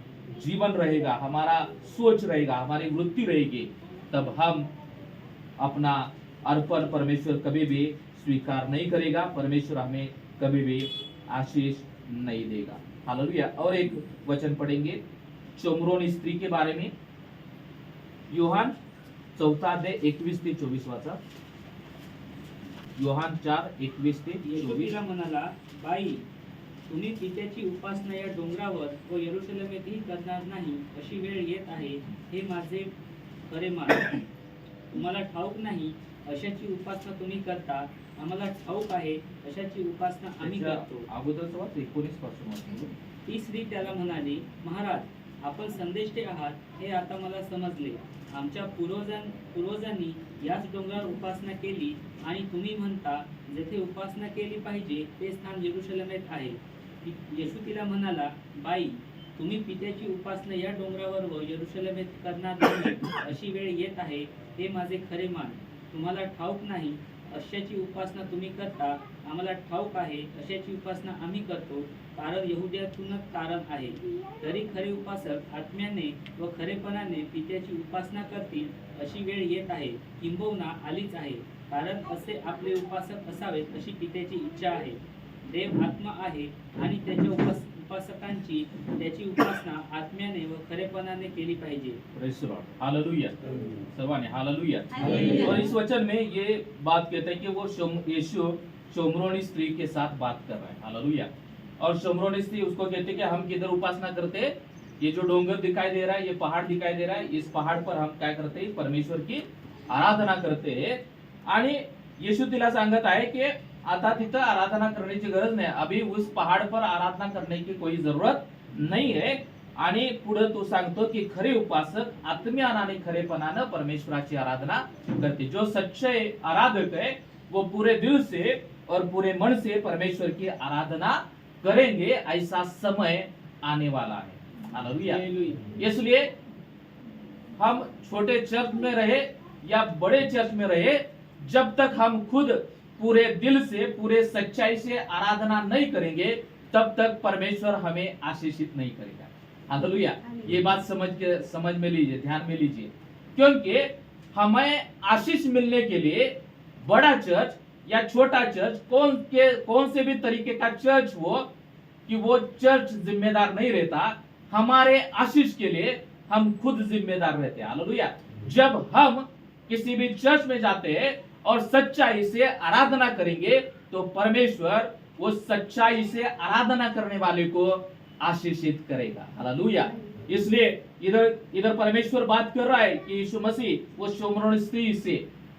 जीवन रहेगा, हमारा सोच रहेगा, हमारी वृत्ति रहेगी, तब हम अपना अर्पण परमेश्वर कभी भी स्वीकार नहीं करेगा, परमेश्वर हमें कभी भी आशीष नहीं देगा। हालेलुया। और एक वचन पढ़ेंगे चोमरोन स्त्री के बारे में, योहान 4:21-24 वाचा। योहान 4:21-24। येशू तिला म्हणाला, बाई, तुम्ही पित्याची उपासना या डोंगरावर व यरूशलेमेतही करणार नाही, अशी वेळ येत आहे, हे माझे खरे मान. तुम्हाला ठाऊक नाही अशाची उपासना तुम्ही करता, आम्हाला ठाऊक आहे अशाची उपासना आम्ही करतो. अगोदरच वाच 19 पासून वाच. ती स्त्री त्याला म्हणाली, महाराज, आपण संदेष्टे आहात हे आता मला समजले. आमच्या पूर्वजांनी याच डोंगरावर उपासना केली, आणि तुम्ही म्हणता जेथे उपासना केली पाहिजे ते स्थान यरूशलेमेत आहे. येशू तिला म्हणाला, बाई, तुम्ही पित्याची उपासना या डोंगरावर व यरूशलेमेत करणार नाही, अशी वेळ येत आहे, हे माझे खरे मान. तुम्हाला ठाऊक नाही अशाची उपासना तुम्ही करता, आम्हाला ठाऊक आहे अशाची उपासना आम्ही करतो, कारण यहुद्यातूनच कारण आहे. तरी खरे उपासक आत्म्याने व खरेपणाने पित्याची उपासना करतील, अशी वेळ येत आहे, किंबहुना आलीच आहे, कारण असे आपले उपासक असावेत अशी पित्याची इच्छा आहे. देव आत्मा आहे, आणि त्याच्या उपासकांची त्याची उपासना आत्म्याने व खरेपणाने केली पाहिजे. Praise the Lord. हालेलुया। सर्वांनी हालेलुया। हालेलुया। और इस वचन में ये बात कहता है कि वो यीशु शोमरोनी स्त्री के साथ बात कर रहा है। हालेलुया। और शोमरोनी स्त्री उसको कहते हैं कि हम किधर उपासना करते हैं, ये जो डोंगर दिखाई दे रहा है, ये पहाड़ दिखाई दे रहा है, इस पहाड़ पर हम काय करते हैं, परमेश्वर की आराधना करते हैं. आणि येशू तिला सांगत आहे की आता तिथं आराधना करण्याची गरज नाही, अभी उस पहाड़ पर आराधना करने की कोई जरूरत नहीं है. आणि पुढे तो सांगतो की खरे उपासक आत्म्यानं आणि खरेपणानं परमेश्वराची आराधना करते. जो सच्चे आराधक है वो पूरे दिल से और पूरे मन से परमेश्वर की आराधना करेंगे. ऐसा समय आने वाला है. हालेलुया. इसलिए हम छोटे चर्च में रहे या बड़े चर्च में रहे, जब तक हम खुद पूरे दिल से पूरे सच्चाई से आराधना नहीं करेंगे तब तक परमेश्वर हमें आशीषित नहीं करेगा. हालेलुया. ये बात समझ में लीजिए, ध्यान में लीजिए, क्योंकि हमें आशीष मिलने के लिए बड़ा चर्च या छोटा चर्च कौन से भी तरीके का चर्च हो कि वो चर्च जिम्मेदार नहीं रहता. हमारे आशीष के लिए हम खुद जिम्मेदार रहते हैं. हालेलुया. जब हम किसी भी चर्च में जाते हैं और सच्चाई से आराधना करेंगे तो परमेश्वर वो सच्चाई से आराधना करने वाले को आशीषित करेगा. हालेलुया. इसलिए इधर परमेश्वर बात कर रहा है कि यीशु मसीह वो शोमरोन स्त्री से,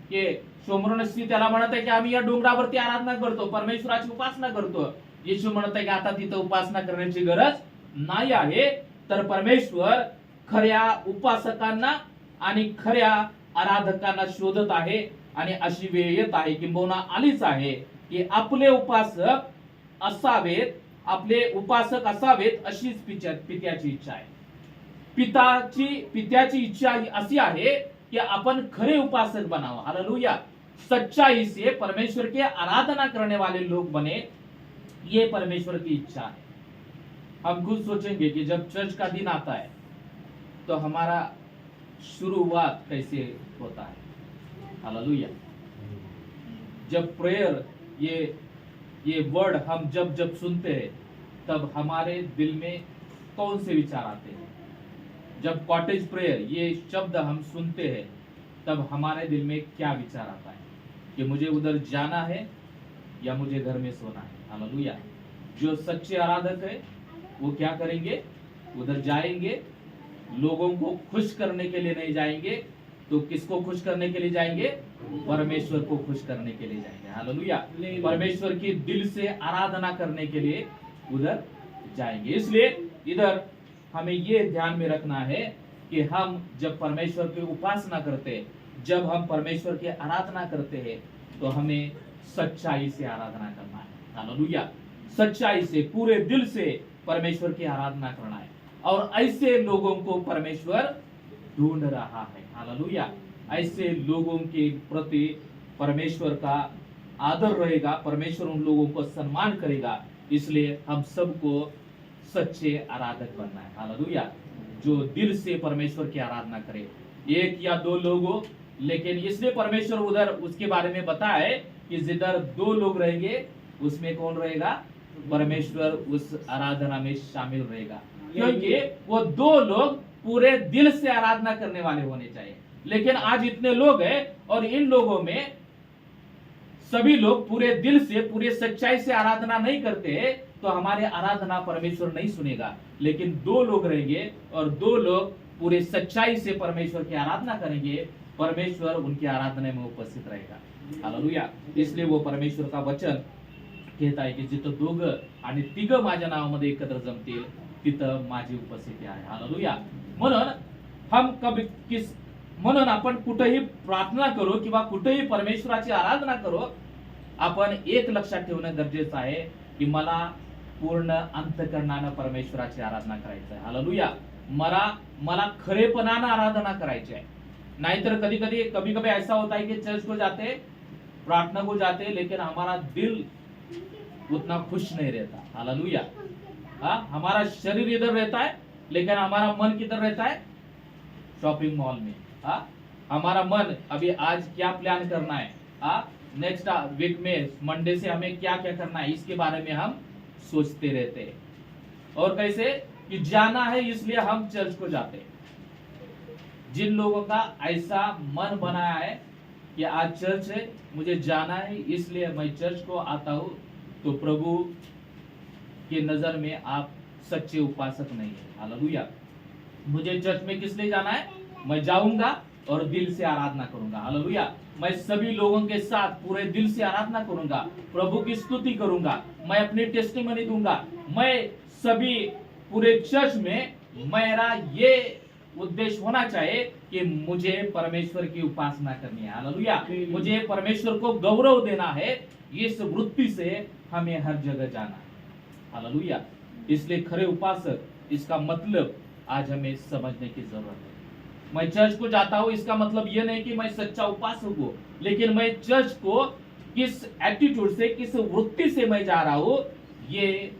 कि शोमरोन स्त्री त्याला म्हणत आहे की आम्ही या डोंगरावरती आराधना करतो, परमेश्वराची उपासना करतो. येशू म्हणत आहे की आता तिथं उपासना करण्याची गरज नाही आहे. तर परमेश्वर खऱ्या उपासकांना आणि खऱ्या आराधकांना शोधत आहे. आणि अशी वेळ येत आहे, किंबहुना आलीच आहे, की आपले उपासक असावेत अशीच पित्याची इच्छा आहे. पित्याची इच्छा अशी आहे की आपण खरे उपासक बनावं. हालेलुया. सच्चाई से परमेश्वर के आराधना करने वाले लोग बने, ये परमेश्वर की इच्छा है. हम खुद सोचेंगे कि जब चर्च का दिन आता है तो हमारा शुरुआत कैसे होता है. हालेलुया. जब प्रेयर ये वर्ड हम जब सुनते हैं तब हमारे दिल में कौन से विचार आते हैं. जब कॉटेज प्रेयर ये शब्द हम सुनते हैं तब हमारे दिल में क्या विचार आता है कि मुझे उधर जाना है या मुझे घर में सोना है. हालेलुया. जो सच्चे आराधक है वो क्या करेंगे, उधर जाएंगे, लोगों को खुश करने के लिए नहीं जाएंगे, तो किसको खुश करने के लिए जाएंगे, परमेश्वर को खुश करने के लिए जाएंगे. हालेलुया. परमेश्वर की दिल से आराधना करने के लिए उधर जाएंगे. इसलिए इधर हमें ये ध्यान में रखना है कि हम जब परमेश्वर की उपासना करते हैं जब हम परमेश्वर की आराधना करते हैं तो हमें सच्चाई से आराधना करना है। हालेलुया। सच्चाई से, पूरे दिल से परमेश्वर की आराधना करना है। और ऐसे लोगों को परमेश्वर ढूंढ रहा है। हालेलुया। ऐसे लोगों के प्रति परमेश्वर का आदर रहेगा, परमेश्वर उन लोगों को सम्मान करेगा। इसलिए हम सबको सच्चे आराधक बनना है। हालेलुया। जो दिल से परमेश्वर की आराधना करे, एक या दो लोग हो, लेकिन इसलिए परमेश्वर उधर उसके बारे में बताया है कि जिधर दो लोग रहेंगे उसमें कौन रहेगा? परमेश्वर उस आराधना में शामिल रहेगा, क्योंकि वो दो लोग पूरे दिल से आराधना करने वाले होने चाहिए। लेकिन आज इतने लोग हैं और इन लोगों में सभी लोग पूरे दिल से, पूरे सच्चाई से आराधना नहीं करते, तो हमारे आराधना परमेश्वर नहीं सुनेगा। लेकिन दो लोग रहेंगे और दो लोग पूरे सच्चाई से परमेश्वर की आराधना करेंगे, परमेश्वर उनकी आराधना में उपस्थित रहेगा। हालेलुया। इसलिए वो परमेश्वर का वचन कहता है की जिथं दोघं आणि तिघं माझ्या नावामध्ये एकत्र जमतील तिथं माझी उपस्थिती आहे। हालेलुया। म्हणून आपण कुठेही प्रार्थना करू किंवा कुठेही परमेश्वराची आराधना करू, आपण एक लक्षात ठेवणं गरजेचं आहे की मला पूर्ण अंतःकरणानं परमेश्वराची आराधना करायची आहे। हालेलुया। मला खरेपणानं आराधना करायची है। नाहीतर कभी कभी ऐसा होता है कि चर्च को जाते, प्रार्थना को जाते, लेकिन हमारा दिल उतना खुश नहीं रहता। हालेलुया। हमारा शरीर इधर रहता है लेकिन हमारा मन किधर रहता है? शॉपिंग मॉल में। हमारा मन अभी आज क्या प्लान करना है, नेक्स्ट वीक में मंडे से हमें क्या क्या करना है, इसके बारे में हम सोचते रहते हैं। और कैसे कि जाना है इसलिए हम चर्च को जाते हैं। जिन लोगों का ऐसा मन बनाया है कि आज चर्च है, मुझे जाना है इसलिए मैं चर्च को आता हूं, तो प्रभु के नजर में आप सच्चे उपासक नहीं है। हालेलुया। मुझे चर्च में किस लिए जाना है? मैं जाऊंगा और दिल से आराधना करूंगा। हालेलुया। मैं सभी लोगों के साथ पूरे दिल से आराधना करूंगा, प्रभु की स्तुति करूंगा, मैं अपनी टेस्टिमनी दूंगा। मैं सभी पूरे चर्च में मेरा ये उद्देश्य होना चाहिए कि मुझे परमेश्वर की उपासना करनी है। हालेलुया। मुझे परमेश्वर को गौरव देना है। इस वृत्ति से हमें हर जगह जाना है। हालेलुया। इसलिए खरे उपासक, इसका मतलब आज हमें समझने की जरूरत है। मैं चर्च को जाता हूं इसका मतलब यह नहीं कि मैं सच्चा उपासक हूं, लेकिन मैं चर्च को किस एटीट्यूड से, किस वृत्ति से मैं जा रहा हूं, ये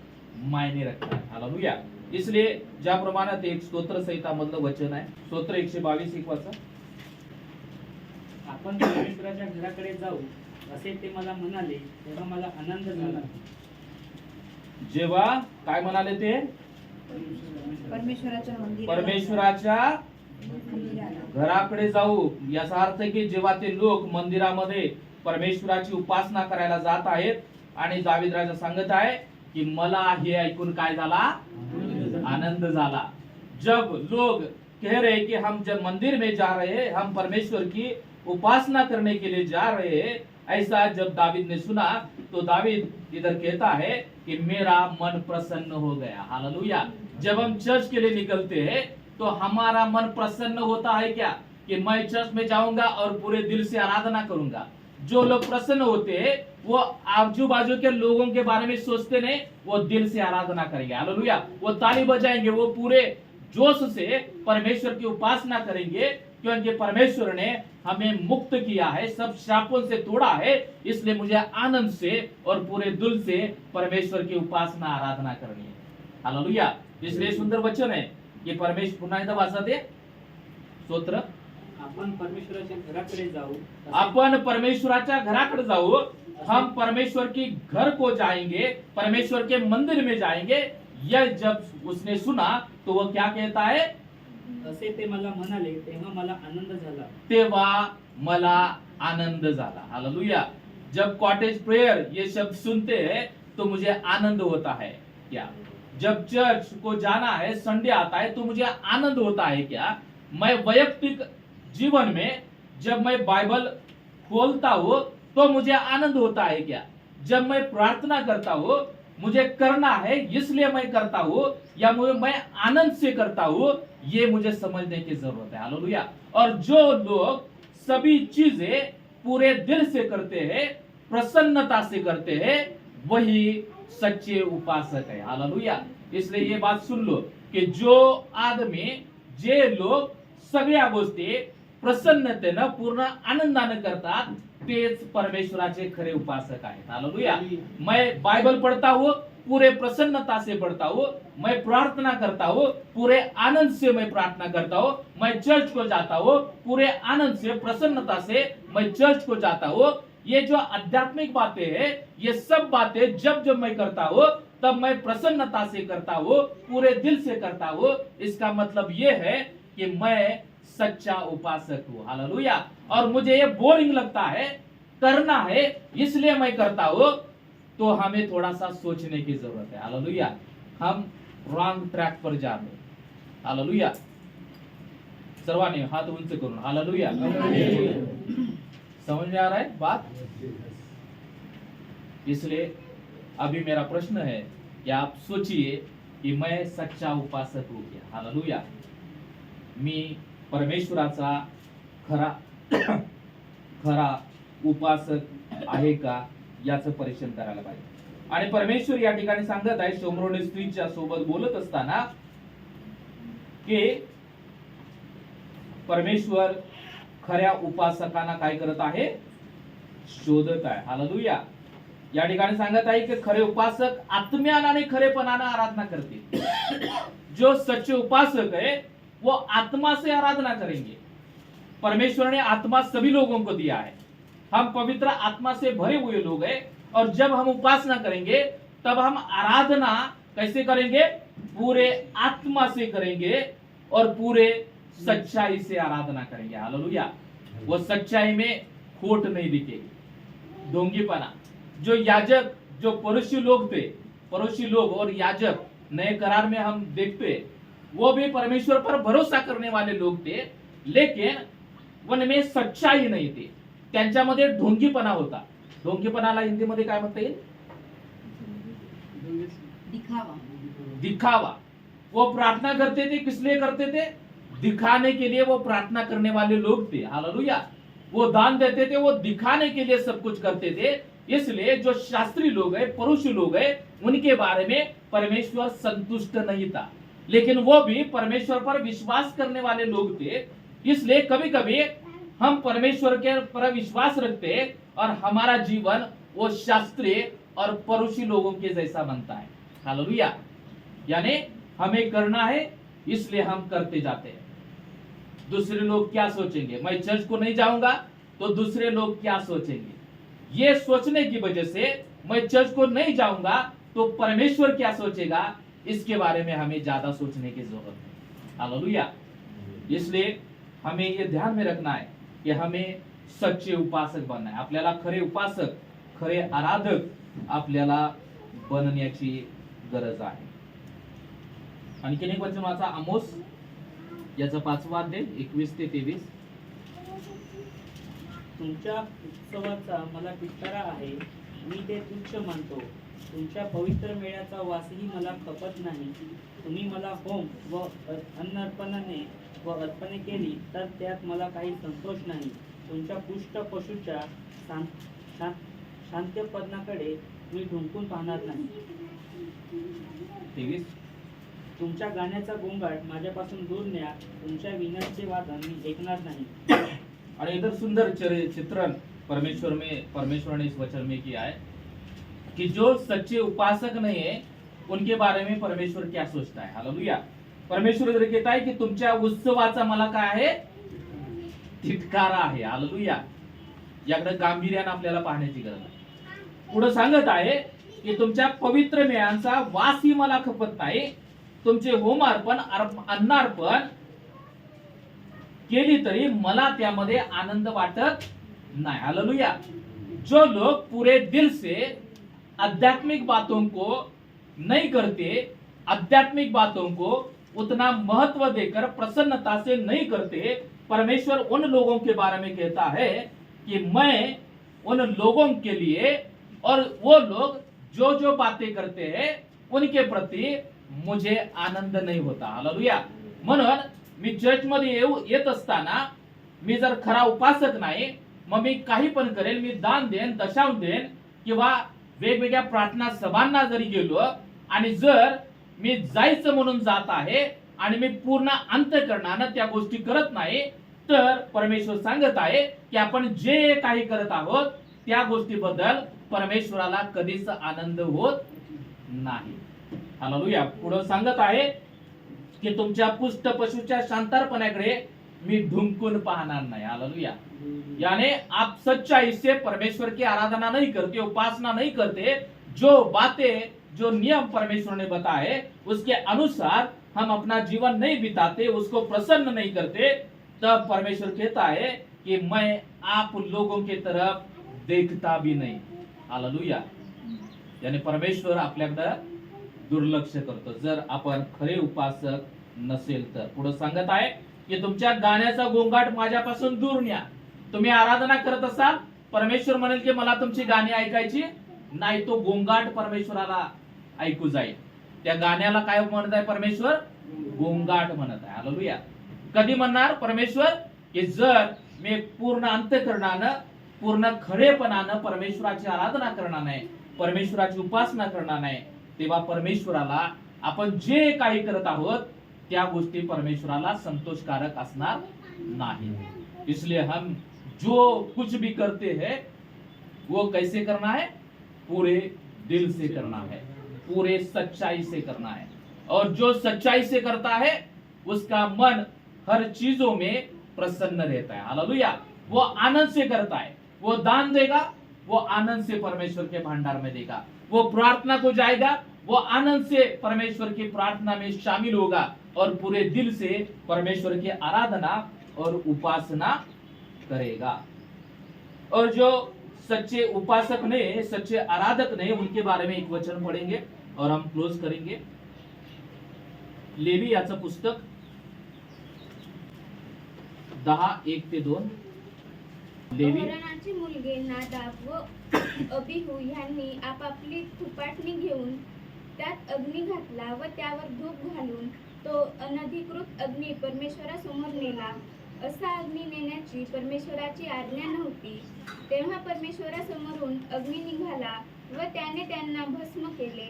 मायने रखता है। हालेलुया। इसलिए ज्याप्रमाणे एक स्तोत्र संहिता मधलं वचन आहे, स्तोत्र 122 एक वाचा। आपण परमेश्वराच्या घराकडे जाऊ असे ते मला म्हणाले, तेव्हा मला आनंद झाला। जेव्हा काय म्हणाले ते? परमेश्वराच्या घराकडे जाऊ, याचा अर्थ की जेव्हा ते लोक मंदिरामध्ये परमेश्वराची उपासना करायला जात आहेत आणि दावीद राजा सांगत आहे कि मला हे ऐकून काय झाला? आनंद झाला। जब लोग कह रहे कि हम जब मंदिर में जा रहे हैं, हम परमेश्वर की उपासना करने के लिए जा रहे हैं, ऐसा जब दावीद ने सुना तो दावीद इधर कहता है कि मेरा मन प्रसन्न हो गया। हालेलुया। जब हम चर्च के लिए निकलते हैं तो हमारा मन प्रसन्न होता है क्या? कि मैं चर्च में जाऊंगा और पूरे दिल से आराधना करूंगा। जो लोग प्रसन्न होते हैं वो आजू बाजू के लोगों के बारे में सोचते नहीं, वो दिल से आराधना करेंगे। हालेलुया। वो ताली बजाएंगे, वो पूरे जोश से परमेश्वर की उपासना करेंगे, क्योंकि परमेश्वर ने हमें मुक्त किया है, सब श्रापों से तोड़ा है। इसलिए मुझे आनंद से और पूरे दिल से परमेश्वर की उपासना आराधना करनी है। हालेलुया। इसलिए सुंदर वचन है कि परमेश्वर, पुन्हा एकदा वाचा ते स्तोत्र। आपण परमेश्वराच्या घराकडे जाऊ, अपन परमेश्वराच्या घराकडे जाऊ, हम परमेश्वर की घर को जाएंगे, परमेश्वर के मंदिर में जाएंगे। यह जब उसने सुना तो वह क्या कहता है? असे ते मला म्हणाले, तेव्हा मला आनंद झाला। तेव्हा मला आनंद झाला। हालेलुया। जब कॉटेज प्रेयर ये शब्द सुनते हैं तो मुझे आनंद होता है क्या? जब चर्च को जाना है, संडे आता है, तो मुझे आनंद होता है क्या? मैं वैयक्तिक जीवन में जब मैं बाइबल खोलता हूँ तो मुझे आनंद होता है क्या? जब मैं प्रार्थना करता हूँ, मुझे करना है इसलिए मैं करता हूँ, या मैं आनंद से करता हूँ, ये मुझे समझने की जरूरत है। हालेलुया। और जो लोग सभी चीजें पूरे दिल से करते हैं, प्रसन्नता से करते हैं, वही सच्चे उपासक है। हालेलुया। इसलिए ये बात सुन लो की जो आदमी, जे लोक सगळ्या गोष्टी प्रसन्नतेनं पूर्ण आनंदानं करतात तेच परमेश्वराचे खरे उपासक आहेत। हालेलुया। मैं बाइबल पढ़ता हूँ, पूरे प्रसन्नता से पढ़ता हूँ, मैं प्रार्थना करता हूँ, पूरे आनंद से मैं प्रार्थना करता हूँ, मैं चर्च को जाता हूँ, पूरे आनंद से प्रसन्नता से मैं चर्च को जाता हूँ। ये जो आध्यात्मिक बातें हैं, ये सब बातें जब जब मैं करता हूँ तब मैं प्रसन्नता से करता हूँ, पूरे दिल से करता हूँ। इसका मतलब ये है कि मैं सच्चा उपासक हूँ। हालेलुया। और मुझे ये बोरिंग लगता है, करना है इसलिए मैं करता हूँ, तो हमें थोड़ा सा सोचने की जरूरत है। हालेलुया। हम रॉन्ग ट्रैक पर जा रहे हैं। हालेलुया। सर्वांनी हाथ उंच करून हालेलुया। समझ में आ रहा है बात? इसलिए अभी मेरा प्रश्न है कि आप सोचिए कि मैं सच्चा उपासक हूं क्या? हालेलुया। मी परमेश्वराचा खरा खरा उपासक आहे का याचं परीक्षण करायला पाहिजे। आणि परमेश्वर या ठिकाणी सांगत आहे, शोमरोनी स्त्रीच्या सोबत बोलत असताना की परमेश्वर खऱ्या उपासकांना काय करत आहे? शोधत आहे। हालेलुया। या ठिकाणी सांगत आहे की खरे उपासक आत्म्याने आणि खरेपणाने आराधना करतील। जो सच्चे उपासक है वो आत्मा से आराधना करेंगे। परमेश्वर ने आत्मा सभी लोगों को दिया है। हम पवित्र आत्मा से भरे हुए लोग हैं, और जब हम उपासना करेंगे तब हम आराधना कैसे करेंगे? पूरे आत्मा से करेंगे और पूरे सच्चाई से आराधना करेंगे। हालेलुया। वो सच्चाई में खोट नहीं दिखेगी, ढोंगीपना। जो याजक, जो पड़ोसी लोग थे, पड़ोसी लोग और याजक नए करार में हम देखते, वो भी परमेश्वर पर भरोसा करने वाले लोग थे, लेकिन उनमें सच्चाई नहीं थी, त्यांच्यामध्ये ढोंगीपना होता। ढोंगीपणाला हिंदीमध्ये काय म्हणता येईल? दिखावा। दिखावा। वो प्रार्थना करते थे, किस लिए करते थे? दिखाने के लिए वो प्रार्थना करने वाले लोग थे। हालेलुया। वो दान देते थे, वो दिखाने के लिए सब कुछ करते थे। इसलिए जो शास्त्री लोग हैं, पुरुष लोग हैं, उनके बारे में परमेश्वर संतुष्ट नहीं था, लेकिन वो भी परमेश्वर पर विश्वास करने वाले लोग थे। इसलिए कभी कभी हम परमेश्वर के पर विश्वास रखते हैं और हमारा जीवन वो शास्त्रीय और परुषी लोगों के जैसा बनता है। हालेलुया। यानी हमें करना है इसलिए हम करते जाते हैं। दूसरे लोग क्या सोचेंगे? मैं चर्च को नहीं जाऊंगा तो दूसरे लोग क्या सोचेंगे? ये सोचने की वजह से मैं चर्च को नहीं जाऊंगा तो परमेश्वर क्या सोचेगा, इसके बारे में हमें ज्यादा सोचने की जरूरत है। हालेलुया। इसलिए हमें ये ध्यान में रखना है कि हमें सच्चे उपासक बनना है। आपल्याला खरे उपासक, खरे आराधक आपल्याला बनण्याची गरज आहे। आणखीन एक वचन वाचा, आमोस याचा 5वा अध्याय 21 ते 23। तुमच्या उत्सवाचा मला तिटकारा आहे, मी ते तुच्छ मानतो। तुमच्या पवित्र मेळ्याचा वासही मला खपत नाही। तुम्ही मला होम व अन्न अर्पणाने व अर्पणे केली तर त्यात मला काही संतोष नाही। तुमच्या पुष्ट पशूच्या शांत्यपणाकडे मी ढुंकून पाहणार नाही। 23। तुमच्या गाण्याचा गोंगाट माझ्यापासून दूर न्या, तुमच्या वीणाचे वादन मी ऐकणार नाही। और इधर सुंदर चित्रण परमेश्वर ने इस वचन में किया है कि जो सच्चे उपासक नहीं है उनके बारे में परमेश्वर क्या सोचता है। हालेलुया। परमेश्वर इधर कहता है कि तुमच्या उत्सवाचा मला काय आहे? तिटकारा आहे। हालेलुया। याकडे गांभीर्याने आपल्याला पाहण्याची गरज आहे। पुढे सांगत आहे की तुमच्या पवित्र मेळांचा वासही मला खपत नाही। तुमचे होमार्पण, अन्नार्पण केली तरी मला त्यामध्ये आनंद वाटत नहीं। हालेलुया। जो लोग पूरे दिल से आध्यात्मिक बातों को नहीं करते, आध्यात्मिक बातों को उतना महत्व देकर प्रसन्नता से नहीं करते, परमेश्वर उन लोगों के बारे में कहता है कि मैं उन लोगों के लिए और वो लोग जो जो बातें करते हैं उनके प्रति मुझे आनंद नहीं होता। हालेलुया। म्हणून मी चर्च मध्ये येत असताना मी जर खरा उपासक नाही, मग मी काही पण करेल, मी दान देन, दशांश देन, किंवा वेगवेगळ्या प्रार्थना सभांना जरी गेलो, आणि जर मी जायचं म्हणून जात आहे आणि मी पूर्ण अंतःकरणानं त्या गोष्टी करत नाही, तर परमेश्वर सांगत आहे की आपण जे काही करत आहोत त्या गोष्टीबद्दल परमेश्वराला कधीच आनंद होत नाही. हालेलुया. पुढे सांगत आहे की तुमच्या पुष्ट पशुच्या शांतारपणाकडे मी ढुंकून पाहणार नाही. हालेलुया. यानी आप सच्चाई से परमेश्वर की आराधना नहीं करते, उपासना नहीं करते, जो बातें, जो नियम परमेश्वर ने बताए उसके अनुसार हम अपना जीवन नहीं बिताते, उसको प्रसन्न नहीं करते, तब परमेश्वर कहता है कि मैं आप लोगों की तरफ देखता भी नहीं. हालेलुया. यानी परमेश्वर आपल्याकडे दुर्लक्ष करतो जर आपण खरे उपासक नसेल तर. पुढे सांगत आहे की तुमच्या गाण्याचा गोंगाट माझ्यापासून दूर न्या. तुम्ही आराधना करत असाल, परमेश्वर म्हणेल की मला तुमची गाणी ऐकायची नाही, तो गोंगाट परमेश्वराला ऐकू जाईल. त्या गाण्याला काय म्हणत आहे परमेश्वर? गोंगाट म्हणत आहे. हालेलुया. कधी म्हणणार परमेश्वर? की जर मी पूर्ण अंतःकरणानं, पूर्ण खरेपणानं परमेश्वराची आराधना करणार नाही, परमेश्वराची उपासना करणार नाही, तेव्हा परमेश्वराला आपण जे काही करत आहोत त्या गोष्टी परमेश्वराला संतोषकारक असणार नाही. इसलिए हम जो कुछ भी करते हैं वो कैसे करना है? पूरे दिल से करना है, पूरे सच्चाई से करना है. और जो सच्चाई से करता है उसका मन हर चीजों में प्रसन्न रहता है. हालेलुया. वो आनंद से करता है, वो दान देगा, वो आनंद से परमेश्वर के भंडार में देगा, वो प्रार्थना को जाएगा, वो आनंद से परमेश्वर की प्रार्थना में शामिल होगा और पूरे दिल से परमेश्वर की आराधना और उपासना करेगा. और जो सच्चे उपासक ने, सच्चे आराधक ने, उनके बारे में एक वचन पढ़ेंगे और हम क्लोज करेंगे. लेवी याचं पुस्तक 10:1-2. लेवी. अहरोनाचे मुलगे नादाब व अबिहू यांनी आपापली तुपाटणी घेऊन त्यात अग्नी घातला व त्यावर धूप घालून तो अनधिकृत अग्नी परमेश्वरासमोर नेला. असा अग्नी नेण्याची परमेश्वराची आज्ञा नव्हती. तेव्हा परमेश्वरासमोरून अग्नी निघाला व त्याने त्यांना भस्म केले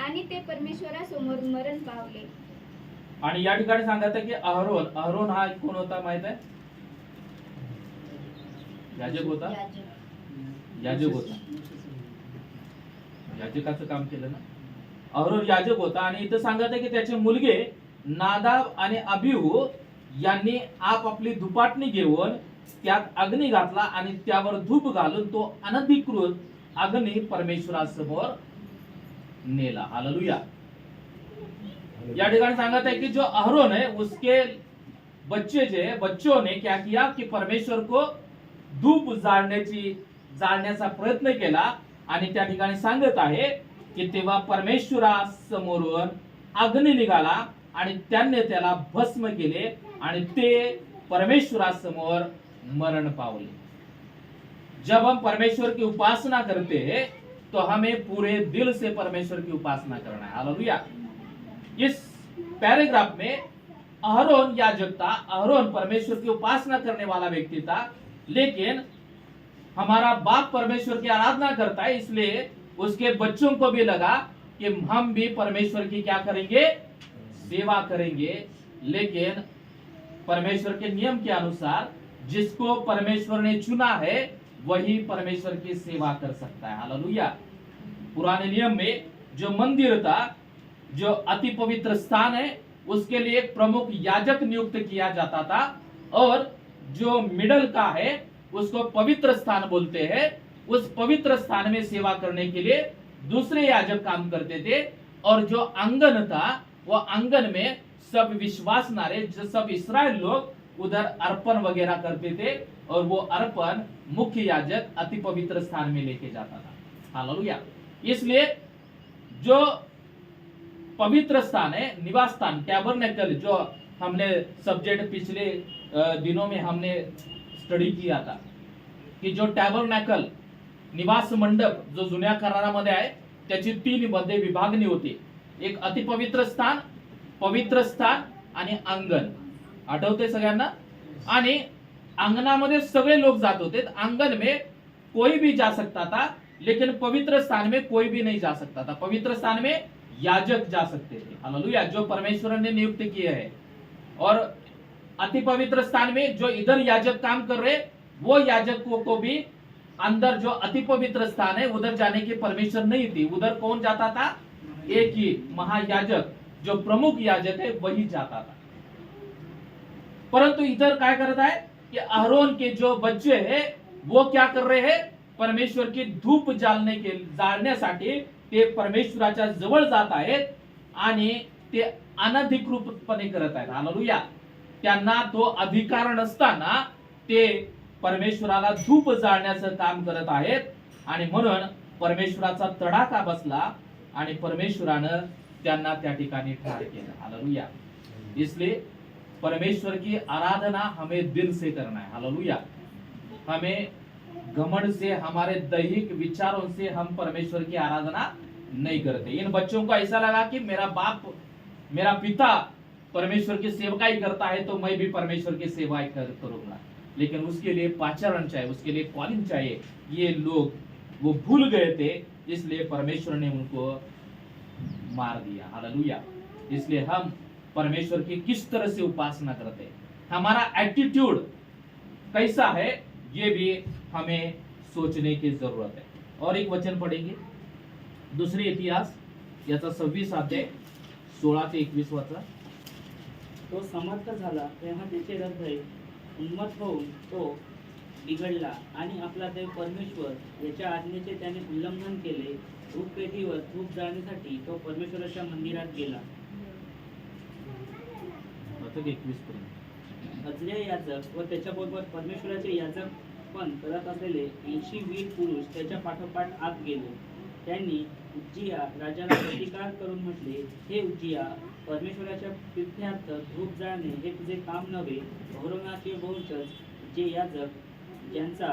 आणि ते परमेश्वरासमोर मरण पावले. आणि या ठिकाणी सांगत आहे की अहरोन हा कोण होता माहित आहे? याजक होता. याजक होता. याजकाचं काम केलं ना. अहरोन याजक होता. आणि इथं सांगत आहे की त्याचे मुलगे नादाब आणि अबिहू यांनी आपापली धुपाटणी घेऊन त्यात अग्नी घातला आणि त्यावर धूप घालून तो अनधिकृत अग्नी परमेश्वरासमोर नेला. हालेलुया. या ठिकाणी सांगत है कि जो अहरोन है उसके बच्चों ने क्या किया कि परमेश्वर को धूप जाळण्याचा प्रयत्न केला. आणि त्या ठिकाणी सांगत आहे की तेव्हा परमेश्वरासमोरून अग्नी निघाला आणि त्यांनी त्याला भस्म केले आणि ते परमेश्वरासमोर मरण पावले. जब हम परमेश्वर की उपासना करते हैं तो हमें पूरे दिल से परमेश्वर की उपासना करना है. हालेलुया. इस पैराग्राफ में अहरोन याजक था, अहरोन परमेश्वर की उपासना करने वाला व्यक्ति था, लेकिन हमारा बाप परमेश्वर की आराधना करता है, इसलिए उसके बच्चों को भी लगा कि हम भी परमेश्वर की क्या करेंगे? सेवा करेंगे. लेकिन परमेश्वर के नियम के अनुसार जिसको परमेश्वर ने चुना है वही परमेश्वर की सेवा कर सकता है. हालेलुया. पुराने नियम में जो मंदिर था, जो अति पवित्र स्थान है, उसके लिए एक प्रमुख याजक नियुक्त किया जाता था, और जो मिडल का है उसको पवित्र स्थान बोलते हैं. उस पवित्र स्थान में सेवा करने के लिए दूसरे याजक काम करते थे. और जो आंगन था, वो आंगन में सब विश्वास नारे, जो सब इस्राएल लोग उधर अर्पण वगैरह करते थे, और वो अर्पण मुख्य याजक अति पवित्र स्थान में लेके जाता था. हालेलुया. इसलिए जो पवित्र स्थान है, निवास स्थान, टैबरनेकल, जो हमने सब्जेक्ट पिछले दिनों में हमने स्टडी किया था कि जो टॅबरनॅकल, निवास मंडप जो जुन्या करारामध्ये आहे, त्याची 3 मध्ये विभागणी होती. एक अतिपवित्र स्थान, पवित्र स्थान आणि अंगण. आठवते सगळ्यांना? आणि आंगनामध्ये सगळे लोग जात होते, आंगन में कोई भी जा सकता था, लेकिन पवित्र स्थान में कोई भी नहीं जा सकता था। पवित्र स्थान में याजक जा सकते थे, हालेलुया, जो परमेश्वर ने नियुक्त किए हैं। और अति पवित्र स्थान में जो इधर याजक काम कर रहे, वो याजकों को भी अंदर जो अति पवित्र स्थान है उधर जाने की परमिशन नहीं थी। उधर कौन जाता था? एक ही महायाजक, जो प्रमुख याजक है, वही जाता था। परंतु इधर काय करत आहे कि अहरोन के जो बच्चे हैं वो क्या कर रहे हैं? परमेश्वर की धूप जाळण्यासाठी ते परमेश्वराच्या जवळ जात आहेत आणि ते अनधिकृतपणे करत आहेत, हालेलुया। त्यांना तो अधिकार नसताना ते परमेश्वराला धूप जाळण्याचं काम करत आहेत आणि म्हणून परमेश्वराचा तडाखा बसला आणि परमेश्वरानं त्यांना त्या ठिकाणी ठार केलं, हालेलुया। इसलिए परमेश्वर की आराधना हमें दिल से करना है, हालेलुया। हमें घमंड से, हमारे दैहिक विचारों से हम परमेश्वर की आराधना नहीं करते। इन बच्चों को ऐसा लगा कि मेरा बाप, मेरा पिता परमेश्वर की सेवकाई करता है तो मैं भी परमेश्वर की सेवा करूंगा, लेकिन उसके लिए पाचरण चाहिए, उसके लिए कॉलिंग चाहिए। ये लोग वो भूल गए थे, इसलिए परमेश्वर ने उनको मार दिया, हालेलुया। इसलिए हम परमेश्वर की किस तरह से उपासना करते हैं, हमारा एटीट्यूड कैसा है, ये भी हमें सोचने की जरूरत है। और एक वचन पढ़ेंगे, दुसरे इतिहास याचा 26 अध्याय 16 ते 21 वाचा। तो समर्थ झाला तेव्हा त्याचे हृदय उन्मत्त होऊन तो बिघडला आणि आपला देव परमेश्वर याच्या आज्ञेचे त्याने उल्लंघन केले। धूपवेदीवर धूप जाळण्यासाठी तो परमेश्वराच्या मंदिरात गेला। 21 पर्यंत। अजर्या याजक व त्याच्याबरोबर परमेश्वराचे याजक पण करत असलेले 80 वीर पुरुष त्याच्या पाठोपाठ आत गेले। त्यांनी उज्जिया राजाला प्रतिकार करून म्हटले, हे उज्जिया, परमेश्वराच्या प्रीत्यर्थ धूप जाळणे हे तुझे काम नव्हे। अहरोनाचे वंशज जे याजक ज्यांचा